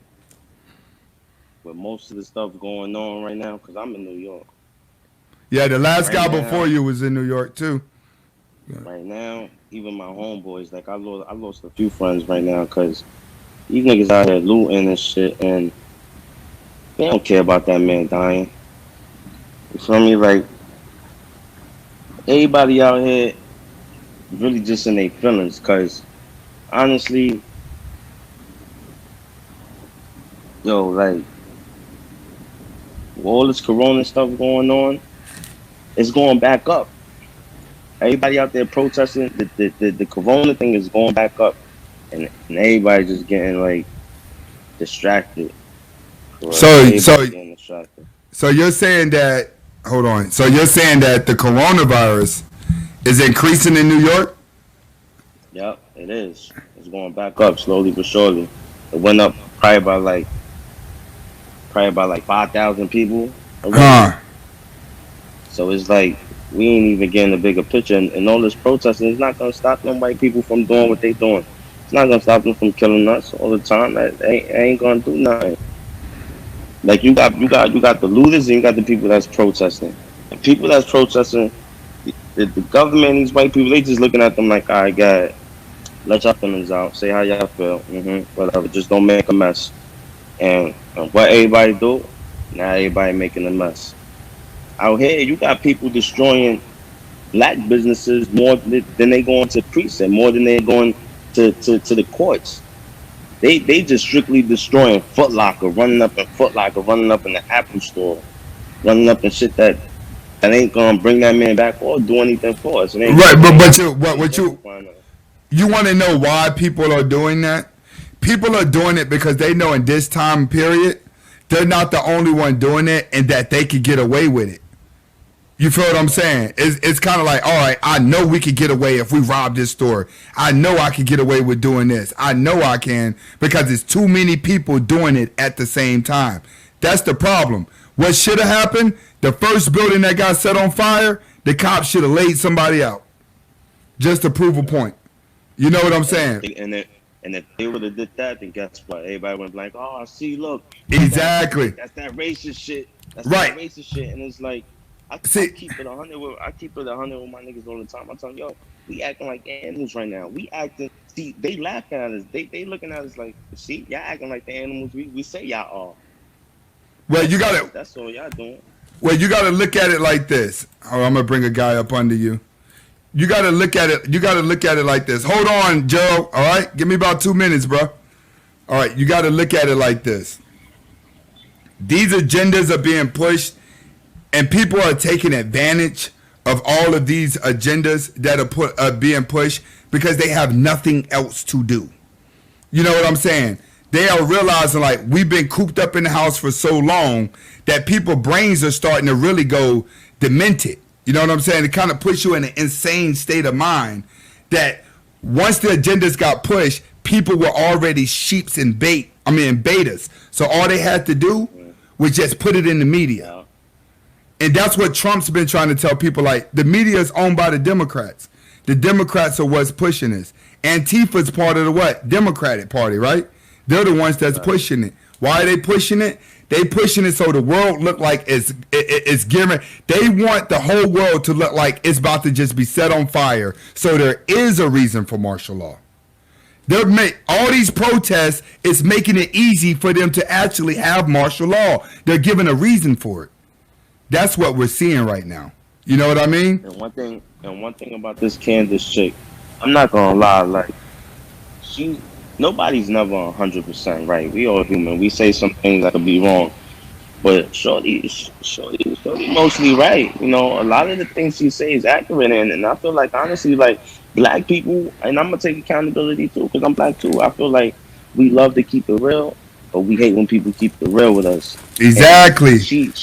with most of the stuff going on right now, because I'm in New York. Yeah, the last guy before you was in New York too. Yeah. Right now, even my homeboys, like I lost a few friends right now because these niggas out here looting and shit, and They don't care about that man dying. You feel me? Like everybody out here really just in their feelings. Cause honestly, yo, like with all this corona stuff going on, it's going back up. Everybody out there protesting the corona thing is going back up, and everybody just getting like distracted. So Everybody getting distracted. so you're saying that, hold on. So you're saying that the coronavirus is increasing in New York? Yep, it is. It's going back up slowly but surely. It went up probably by like 5,000 people already. Huh. So it's like we ain't even getting a bigger picture, and all this protesting is not gonna stop them white people from doing what they doing. It's not gonna stop them from killing us all the time. That ain't gonna do nothing. Like you got the looters and you got the people that's protesting. The people that's protesting, the government, these white people, they just looking at them like, all right, God, let your feelings out, say how y'all feel, whatever. Just don't make a mess. And what everybody do, now everybody making a mess. Out here, you got people destroying black businesses more than they going to precinct, more than they going to the courts. They just strictly destroying Foot Locker, running up in Foot Locker, running up in the Apple store, running up in shit that ain't gonna bring that man back or do anything for us. Right, but you want to know why people are doing that? People are doing it because they know in this time period they're not the only one doing it, and that they could get away with it. You feel what I'm saying? It's kind of like, all right, I know we could get away if we rob this store. I know I could get away with doing this. I know I can, because it's too many people doing it at the same time. That's the problem. What should have happened, the first building that got set on fire, the cops should have laid somebody out just to prove a point. You know what I'm saying? And if they would have did that, then guess what? Everybody went like, oh, see, look. Exactly. That's that racist shit. That's right. That racist shit. And it's like, I keep it 100 with my niggas all the time. I tell them, yo, we acting like animals right now. We acting, see, they laughing at us. They looking at us like, see, y'all acting like the animals we say y'all are. Well, you gotta. That's all y'all doing. Well, you gotta look at it like this. Oh, I'm gonna bring a guy up under you. You gotta look at it. You gotta look at it like this. Hold on, Joe. All right, give me about 2 minutes, bro. All right, you gotta look at it like this. These agendas are being pushed, and people are taking advantage of all of these agendas that are being pushed because they have nothing else to do. You know what I'm saying? They are realizing, like, we've been cooped up in the house for so long that people's brains are starting to really go demented. You know what I'm saying? It kind of puts you in an insane state of mind that once the agendas got pushed, people were already sheeps and betas. So all they had to do was just put it in the media. And that's what Trump's been trying to tell people. Like, the media is owned by the Democrats. The Democrats are what's pushing this. Antifa's part of the what? Democratic Party, right? They're the ones that's pushing it. Why are they pushing it? They pushing it so the world look like it's giving. They want the whole world to look like it's about to just be set on fire. So there is a reason for martial law. All these protests is making it easy for them to actually have martial law. They're giving a reason for it. That's what we're seeing right now. You know what I mean? And one thing about this Candace chick, I'm not gonna lie, like nobody's never 100% right. We all human. We say some things that could be wrong, but Shorty mostly right. You know, a lot of the things she says is accurate, and I feel like honestly, like black people, and I'm gonna take accountability too, because I'm black too. I feel like we love to keep it real, but we hate when people keep it real with us. Exactly. And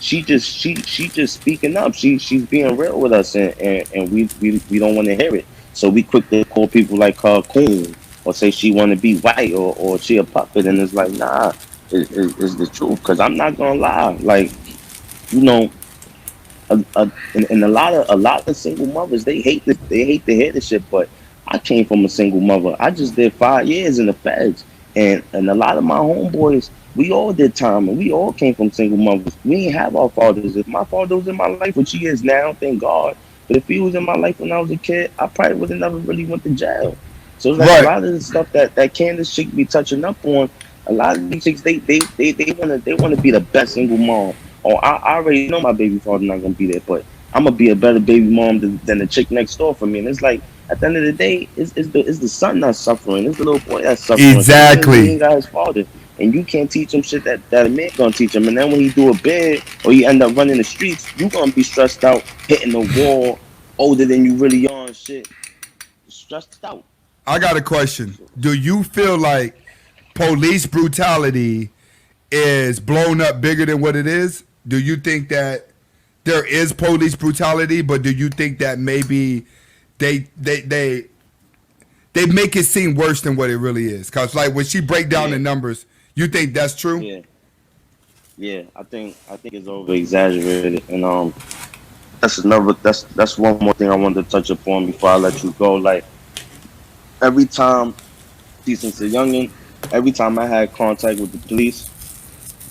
she just speaking up. She's being real with us, and we don't want to hear it. So we quick to call people like her coon, or say she want to be white, or she a puppet, and it's like, nah, it's the truth. Because I'm not gonna lie, like, you know, and a lot of single mothers, they hate to hear this shit. But I came from a single mother. I just did 5 years in the feds, and a lot of my homeboys, we all did time, and we all came from single mothers. We ain't have our fathers. If my father was in my life, which he is now, thank God. But if he was in my life when I was a kid, I probably would have never really went to jail. So it's like a lot of the stuff that Candace chick be touching up on, A lot of these chicks, they wanna be the best single mom. Oh, I already know my baby father not gonna be there, but I'm gonna be a better baby mom than the chick next door for me. And it's like at the end of the day, it's the son that's suffering. It's the little boy that's suffering. He Exactly. ain't got his father, and you can't teach him shit that a man gonna teach him. And then when he do a bid or you end up running the streets, you gonna be stressed out, hitting the wall, older than you really are and shit, stressed out. I got a question. So, Do you feel like police brutality is blown up bigger than what it is? Do you think that there is police brutality, but do you think that maybe they they they they make it seem worse than what it really is? Cause like when she break down the yeah, numbers, you think that's true? yeah, yeah. I think it's over exaggerated, and that's one more thing I wanted to touch upon before I let you go. Like every time, see, since a youngin, every time I had contact with the police,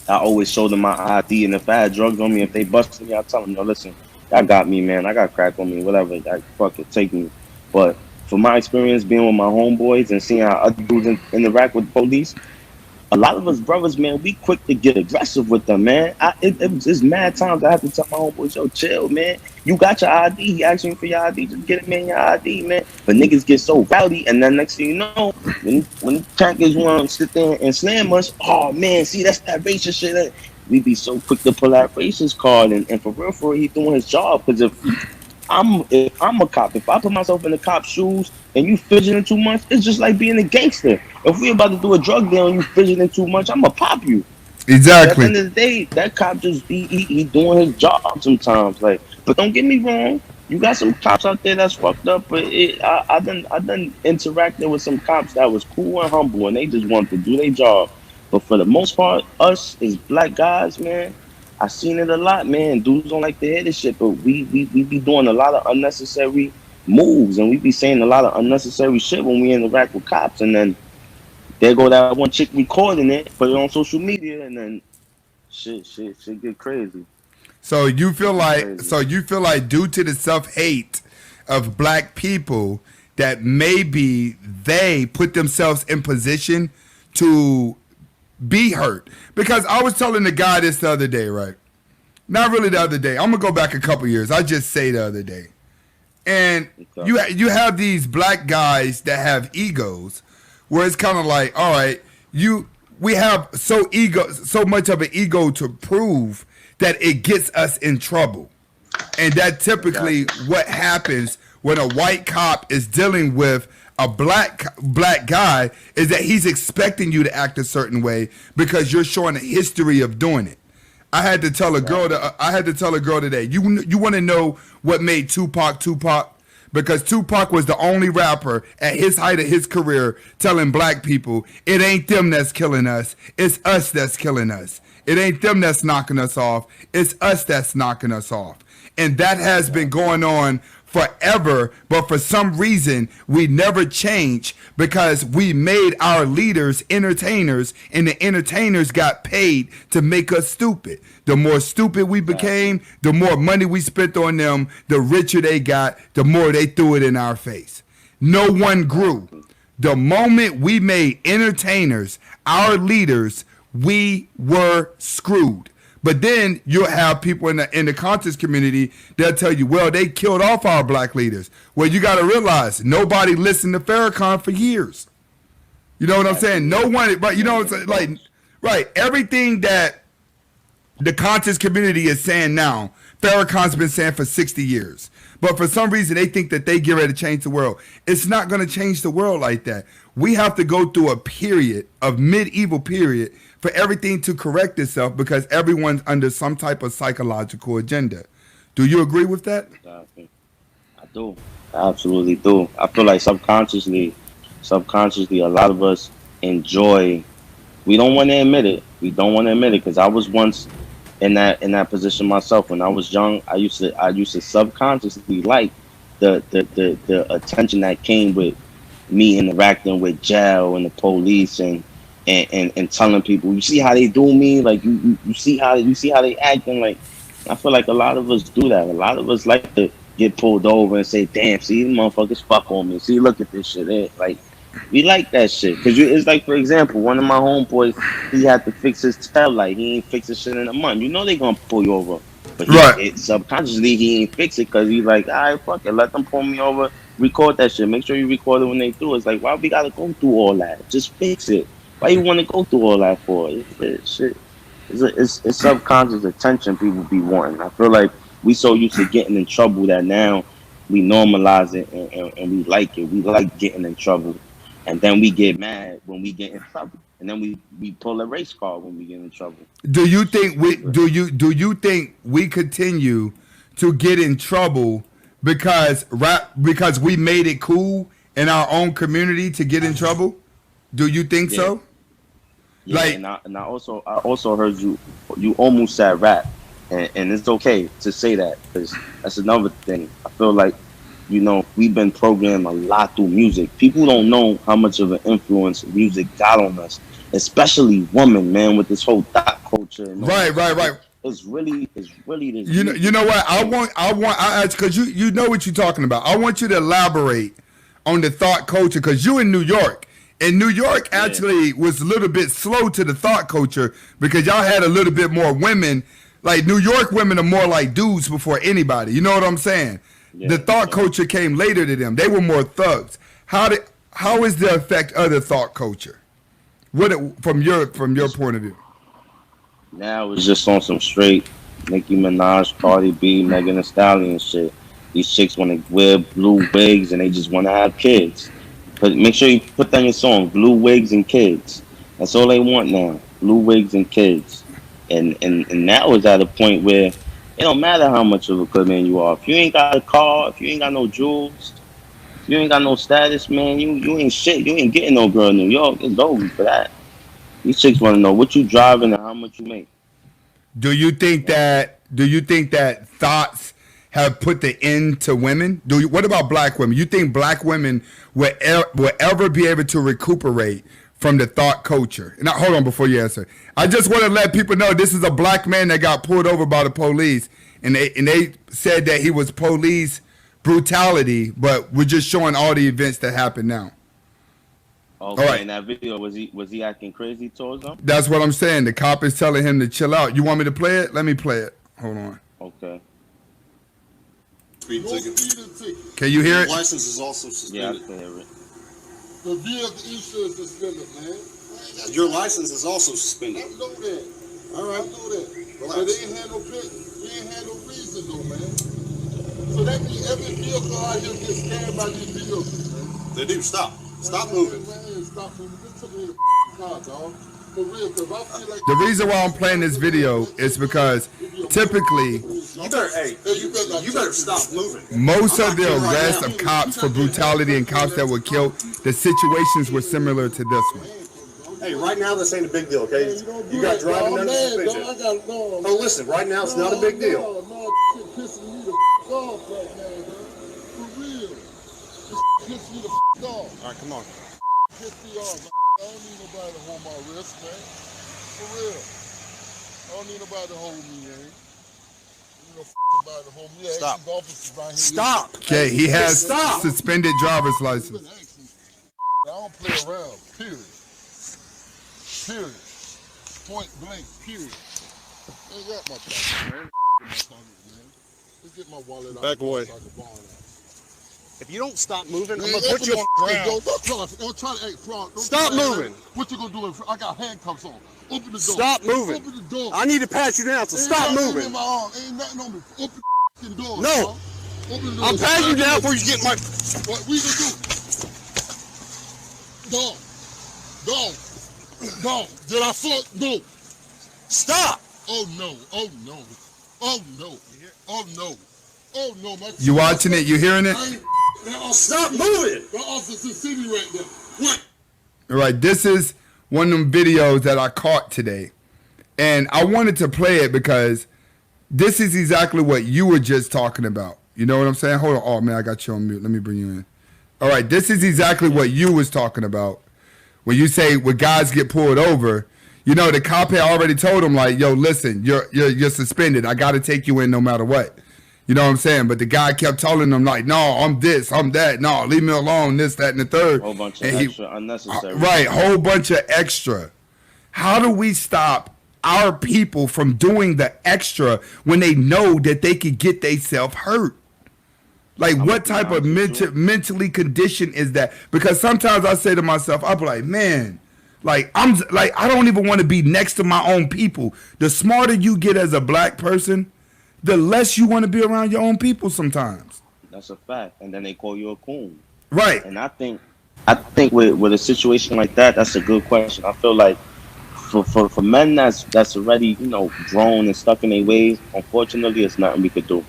I always showed them my ID, and if I had drugs on me, if they busted me, I tell them, no, listen, y'all got me, man. I got crack on me, whatever. Like, fuck it, take me. But for my experience being with my homeboys and seeing how other dudes interact with police, a lot of us brothers, man, we quick to get aggressive with them, man. It's mad times I have to tell my homeboys, yo, chill, man. You got your ID. He asked me for your ID. Just get him in your ID, man. But niggas get so rowdy, and then next thing you know, when crackers want to sit there and slam us, oh man, see that's that racist shit. We be so quick to pull out racist card, and for real, he doing his job. Because if I'm a cop, if I put myself in the cop's shoes and you fidgeting too much, it's just like being a gangster. If we about to do a drug deal and you fidgeting too much, I'ma pop you. So at the Exactly. end of the day, that cop just he doing his job sometimes. Like, but don't get me wrong, you got some cops out there that's fucked up. But I done interacted with some cops that was cool and humble, and they just wanted to do their job. But for the most part, us as black guys, man, I seen it a lot, man. Dudes don't like to hear this shit, but we be doing a lot of unnecessary moves, and we be saying a lot of unnecessary shit when we interact with cops, and then there go that one chick recording it, put it on social media, and then shit get crazy. Get So crazy. you feel like due to the self hate of black people that maybe they put themselves in position to be hurt. Because I was telling the guy this the other day, right? Not really the other day. I'm gonna go back a couple years. I just say the other day. And Okay. you have these black guys that have egos, where it's kind of like, all right, we have so much of an ego to prove that it gets us in trouble. And that typically Exactly. what happens when a white cop is dealing with a black guy is that he's expecting you to act a certain way because you're showing a history of doing it. Exactly. I had to tell a girl today. You want to know what made Tupac Tupac? Because Tupac was the only rapper at his height of his career telling black people, it ain't them that's killing us, it's us that's killing us. It ain't them that's knocking us off, it's us that's knocking us off. And that has been Exactly. going on forever, but for some reason we never change because we made our leaders entertainers and the entertainers got paid to make us stupid. The more stupid we Exactly. became, the more money we spent on them, the richer they got, the more they threw it in our face. No one grew. Exactly. The moment we made entertainers our leaders, we were screwed. But then you'll have people in the conscious community, they'll tell you, well, they killed off our black leaders. Well, you got to realize nobody listened to Farrakhan for years. You know what I'm saying? Exactly. No Yeah. one, but you know what Name I'm of saying? Like, books. right, everything that the conscious community is saying now, Farrakhan's been saying for 60 years. But for some reason, they think that they get ready to change the world. It's not going to change the world like that. We have to go through a period of medieval period for everything to correct itself because everyone's under some type of psychological agenda. Do you agree with that? Exactly. I do. I absolutely do. I feel like subconsciously, a lot of us enjoy. We don't want to admit it. We don't want to admit it because I was once in that position myself. When I was young, I used to subconsciously like the attention that came with me interacting with jail and the police and telling people, you see how they do me, like you see how they acting, like I feel like a lot of us do that. A lot of us like to get pulled over and say, damn, see these motherfuckers fuck on me. See, look at this shit. Like We like that shit. Cause it's like, for example, one of my homeboys, he had to fix his tail light. He ain't fix his shit in a month. You know they gonna pull you over. But Right. subconsciously he ain't fix it because he's like, all right, fuck it, let them pull me over, record that shit. Make sure you record it when they do. It's like, why we gotta go through all that? Just fix it. Why you want to go through all that for? Shit. It's subconscious attention people be wanting. I feel like we so used to getting in trouble that now we normalize it and we like it. We like getting in trouble, and then we get mad when we get in trouble, and then we pull a race car when we get in trouble. Do you think we continue to get in trouble because we made it cool in our own community to get in trouble? Do you think so? Yeah, Like, and I also heard you almost said rap, and it's okay to say that because that's another thing. I feel like, we've been programmed a lot through music. People don't know how much of an influence music got on us, especially women, man, with this whole thought culture. And right. It's really this. You know what? I ask because you know what you're talking about. I want you to elaborate on the thought culture because you in New York. And New York actually was a little bit slow to the thought culture because y'all had a little bit more women. Like New York women are more like dudes before anybody. You know what I'm saying? Yeah, the thought culture came later to them. They were more thugs. How is the effect of the thought culture? From your point of view? Now it's just on some straight Nicki Minaj, Cardi B, Megan Thee Stallion shit. These chicks want to wear blue wigs and they just want to have kids. But make sure you put that in your song, blue wigs and kids. That's all they want now, blue wigs and kids. And now is at a point where it don't matter how much of a good man you are. If you ain't got a car, if you ain't got no jewels, if you ain't got no status, man, you ain't shit. You ain't getting no girl in New York. It's over for that. These chicks want to know what you driving and how much you make. Do you think that thoughts have put the end to women? What about black women? You think black women will ever be able to recuperate from the thought culture? Now, hold on before you answer. I just want to let people know this is a black man that got pulled over by the police, and they said that he was police brutality, but we're just showing all the events that happened now. Okay, all right. In that video, was he acting crazy towards them? That's what I'm saying. The cop is telling him to chill out. You want me to play it? Let me play it. Hold on. Okay. Speed ticket. Can you hear it? License is also suspended. Yeah, I can hear it. The vehicle insurance suspended, man. Your license is also suspended. I know that. All right. I know that. Relax. But they ain't had no reason though, man. So that means every vehicle out here gets scanned by these vehicles, man. They do. Stop moving. Man, stop moving. Just took me the car, dog. For real, because I feel like the reason why I'm playing this video is because typically you better stop moving. Most of the arrests of cops for brutality and cops that were killed, the situations were similar to this one. Hey, right now this ain't a big deal, okay? You got driving under suspension. Oh, listen, right now it's not a big deal. No, pissing me the off right now, for real. It's pissing me the off. All right, come on. Piss me off. I don't need nobody to hold my wrist, man. For real. I don't need nobody to hold me, man. Nobody to hold me. Stop. Right here. Stop. Okay, he has suspended driver's license. I don't play around, period. Point blank, period. I ain't got my pocket, man. Let's get my wallet out. Back away. If you don't stop moving, I'm gonna put you on the ground. Don't try to act fraud. Stop moving. What you gonna do? I got handcuffs on. Open the door. Stop moving. Open the door. I need to pat you down, so stop moving. In my arm. Ain't nothing on me. Open the door. No. Open the door. I'm patting you down before you get my. What we gonna do? Dog. Did I fuck? No. Stop. Oh no. You watching it? You hearing it? Stop moving. The officer see me right there. What? All right, this is one of them videos that I caught today. And I wanted to play it because this is exactly what you were just talking about. You know what I'm saying? Hold on. Oh, man, I got you on mute. Let me bring you in. All right, this is exactly what you was talking about. When you say when guys get pulled over, you know, the cop had already told him, like, yo, listen, you're suspended. I got to take you in no matter what. You know what I'm saying? But the guy kept telling them like, no, I'm this, I'm that. No, leave me alone, this, that, and the third. Whole bunch of And extra unnecessary. right, whole bunch of extra. How do we stop our people from doing the extra when they know that they could get themselves hurt? Like, what type of mentally condition is that? Because sometimes I say to myself, I'll be like, man, like I don't even want to be next to my own people. The smarter you get as a black person, the less you want to be around your own people sometimes. That's a fact. And then they call you a coon. Right. And I think with a situation like that, that's a good question. I feel like for men that's already, grown and stuck in their ways, unfortunately, it's nothing we could do.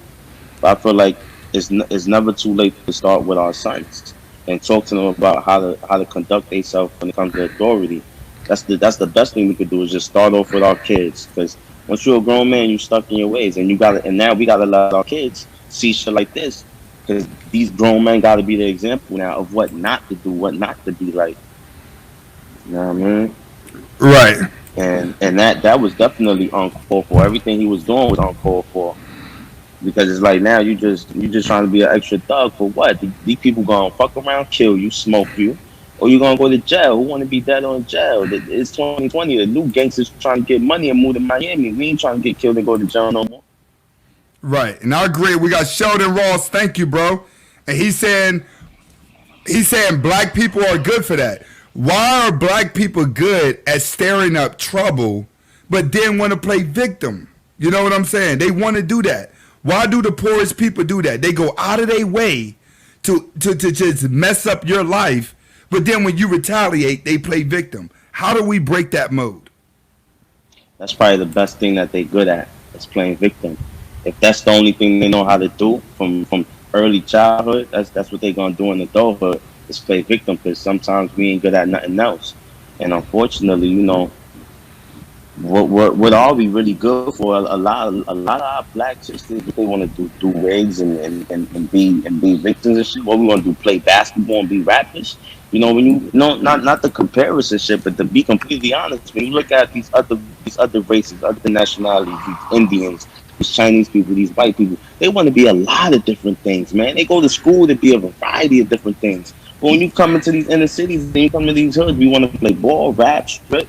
But I feel like it's never too late to start with our sons and talk to them about how to conduct themselves when it comes to authority. That's the best thing we could do is just start off with our kids, because once you're a grown man, you're stuck in your ways, and now we gotta let our kids see shit like this, because these grown men gotta be the example now of what not to do, what not to be like. You know what I mean? Right. And that was definitely uncalled for. Everything he was doing was uncalled for. Because it's like now you just trying to be an extra thug for what? These people gonna fuck around, kill you, smoke you, or you gonna go to jail. Who want to be dead on jail? It's 2020. The new gangsters trying to get money and move to Miami. We ain't trying to get killed and go to jail no more. Right, and I agree. We got Sheldon Ross. Thank you, bro. And he's saying black people are good for that. Why are black people good at stirring up trouble, but then want to play victim? You know what I'm saying? They want to do that. Why do the poorest people do that? They go out of their way to just mess up your life, but then when you retaliate, they play victim. How do we break that mode? That's probably the best thing that they good at, is playing victim. If that's the only thing they know how to do from early childhood, that's what they're gonna do in adulthood, is play victim, because sometimes we ain't good at nothing else. And unfortunately, what are we really good for? A lot of our black sisters, they want to do wigs and be victims and shit. What we want to do? Play basketball and be rappers? When you not the comparison shit, but to be completely honest, when you look at these other races, other nationalities, these Indians, these Chinese people, these white people, they want to be a lot of different things, man. They go to school to be a variety of different things. But when you come into these inner cities and you come to these hoods, we want to play ball, rap, strip,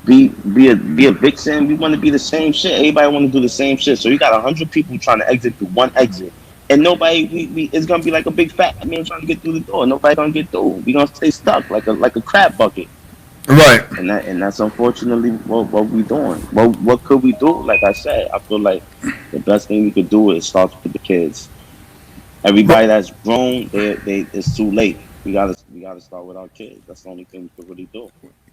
be a vixen. We want to be the same shit. Everybody want to do the same shit. So you got 100 people trying to exit through one exit, and nobody. It's gonna be like a big fat man trying to get through the door. Nobody gonna get through. We gonna stay stuck like a crab bucket. Right. And that's unfortunately what we doing. What could we do? Like I said, I feel like the best thing we could do is start with the kids. Everybody that's grown, it's too late. We gotta start with our kids. That's the only thing we could really do.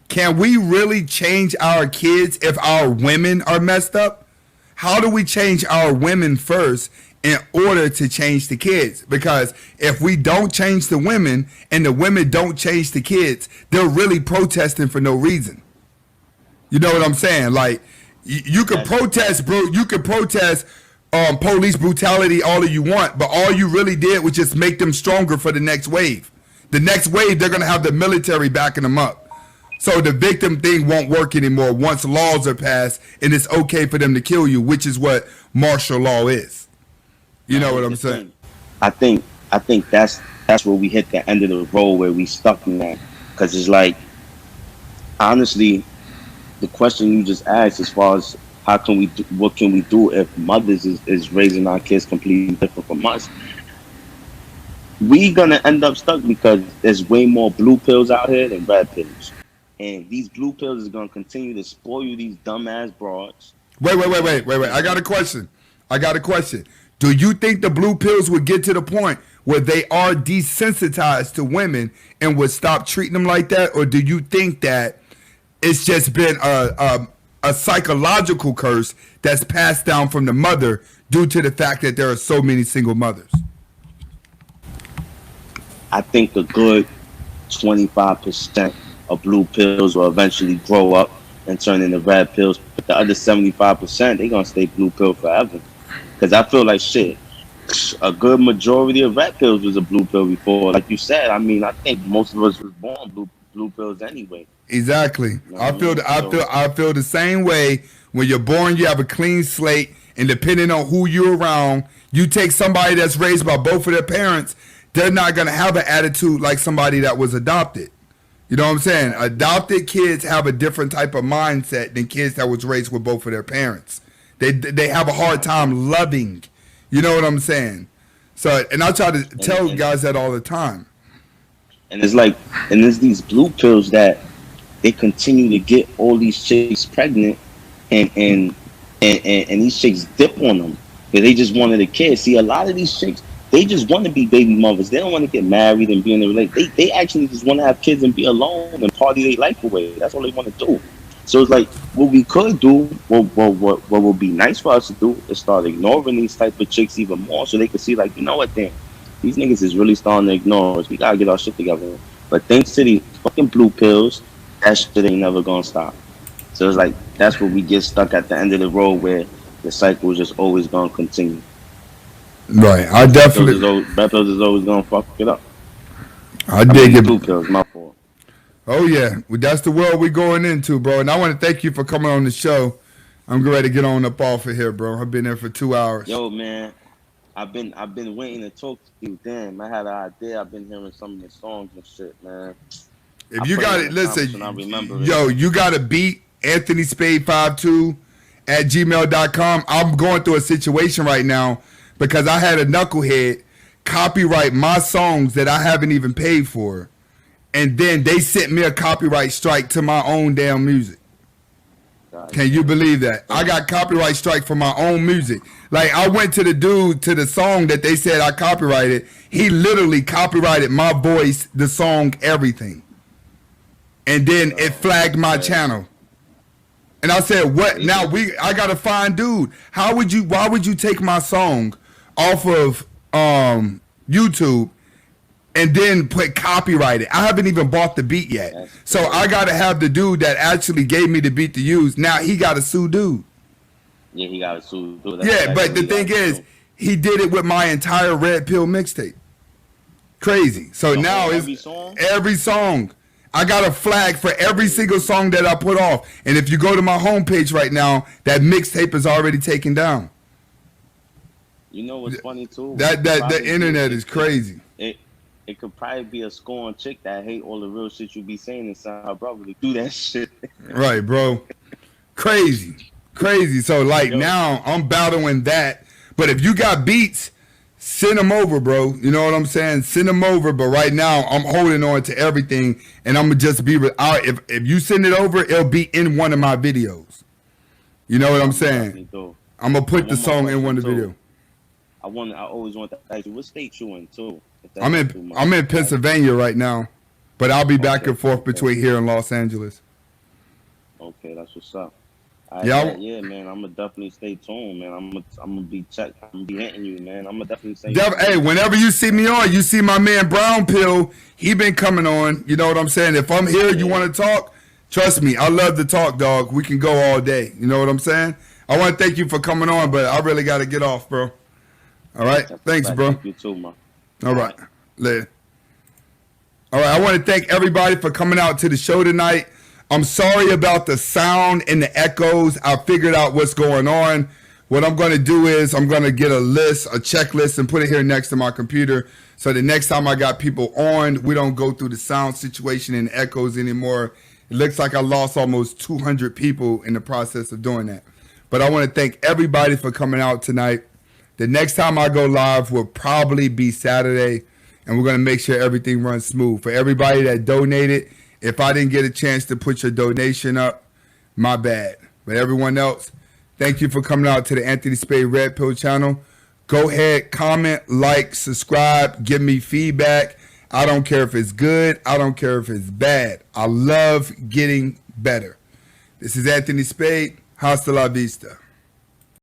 Can we really change our kids if our women are messed up? How do we change our women first in order to change the kids? Because if we don't change the women and the women don't change the kids, they're really protesting for no reason. You know what I'm saying? Like, you could protest, bro. You could protest police brutality all you want, but all you really did was just make them stronger for the next wave. The next wave, they're going to have the military backing them up. So the victim thing won't work anymore once laws are passed and it's okay for them to kill you, which is what martial law is. You know what I'm saying? I think that's where we hit the end of the road, where we stuck in that. Because it's like, honestly, the question you just asked, as far as what can we do if mothers is raising our kids completely different from us, we gonna end up stuck because there's way more blue pills out here than red pills. And these blue pills is gonna continue to spoil you, these dumbass broads. Wait. I got a question. Do you think the blue pills would get to the point where they are desensitized to women and would stop treating them like that? Or do you think that it's just been a psychological curse that's passed down from the mother due to the fact that there are so many single mothers? I think a good 25% of blue pills will eventually grow up and turn into red pills. But the other 75%, they're going to stay blue pill forever. Because I feel like shit, a good majority of red pills was a blue pill before. Like you said, I mean, I think most of us was born blue pills anyway. Exactly. I feel the same way. When you're born, you have a clean slate, And depending on who you're around, you take somebody that's raised by both of their parents, they're not going to have an attitude like somebody that was adopted. You know what I'm saying? Adopted kids have a different type of mindset than kids that was raised with both of their parents. They have a hard time loving. You know what I'm saying? So, and I try to tell guys that all the time. And it's like, and there's these blue pills that they continue to get all these chicks pregnant, and these chicks dip on them because they just wanted a kid. See, a lot of these chicks, they just want to be baby mothers. They don't want to get married and be in a relationship. They actually just want to have kids and be alone and party their life away. That's all they want to do. So it's like, what we could do, what would be nice for us to do is start ignoring these type of chicks even more, so they can see, like, you know what, damn, these niggas is really starting to ignore us. We gotta get our shit together. But thanks to these fucking blue pills, that shit ain't never gonna stop. So it's like, that's where we get stuck at the end of the road, where the cycle is just always gonna continue. Right, I definitely. Red pills is always gonna fuck it up. I dig it. Blue pills, my fault. Oh yeah, well, that's the world we're going into, bro. And I want to thank you for coming on the show. I'm ready to get on up off of here, bro. I've been there for 2 hours. Yo, man, I've been waiting to talk to you. Damn, I had an idea. I've been hearing some of your songs and shit, man. If you got it, listen, yo, you got to beat Anthony Spade 52 at gmail.com. I'm going through a situation right now because I had a knucklehead copyright my songs that I haven't even paid for. And then they sent me a copyright strike to my own damn music. Can you believe that? I got copyright strike for my own music. Like, I went to the dude, to the song that they said I copyrighted. He literally copyrighted my voice, the song, everything. And then it flagged my channel. And I said, what? Now I got to find dude. Why would you take my song off of YouTube and then put copyrighted? I haven't even bought the beat yet. So I got to have the dude that actually gave me the beat to use. Now he got to sue dude. Yeah, he got to sue dude. Yeah, but the thing is, he did it with my entire Redpill mixtape. Crazy. So now it's every song. I got a flag for every single song that I put off. And if you go to my homepage right now, that mixtape is already taken down. You know what's funny too? The internet is crazy. It could probably be a scorned chick that hate all the real shit you be saying and sound her brother to do that shit. Right, bro. Crazy. So, like, now I'm battling that. But if you got beats, send them over, bro. You know what I'm saying? Send them over. But right now, I'm holding on to everything. And I'm going to just be... If you send it over, it'll be in one of my videos. You know what I'm saying? I'm going to put the song in one of the videos. I always want to ask you, what state you in, too? I'm in Pennsylvania right now, but I'll be back and forth between here and Los Angeles. Okay, that's what's up. Yeah, man. I'm gonna definitely stay tuned, man. I'm gonna be checked. I'm gonna be hitting you, man. I'm gonna definitely say. Hey, whenever you see me on, you see my man Brown Pill. He been coming on. You know what I'm saying? If I'm here, you want to talk? Trust me, I love to talk, dog. We can go all day. You know what I'm saying? I want to thank you for coming on, but I really got to get off, bro. All right, thanks, bro. You too, man. All right, later. All right, I want to thank everybody for coming out to the show tonight. I'm sorry about the sound and the echoes. I figured out what's going on. What I'm going to do is I'm going to get a checklist, and put it here next to my computer. So the next time I got people on, we don't go through the sound situation and echoes anymore. It looks like I lost almost 200 people in the process of doing that. But I want to thank everybody for coming out tonight. The next time I go live will probably be Saturday, and we're going to make sure everything runs smooth. For everybody that donated, if I didn't get a chance to put your donation up, my bad. But everyone else, thank you for coming out to the Anthony Spade Red Pill channel. Go ahead, comment, like, subscribe, give me feedback. I don't care if it's good. I don't care if it's bad. I love getting better. This is Anthony Spade. Hasta la vista.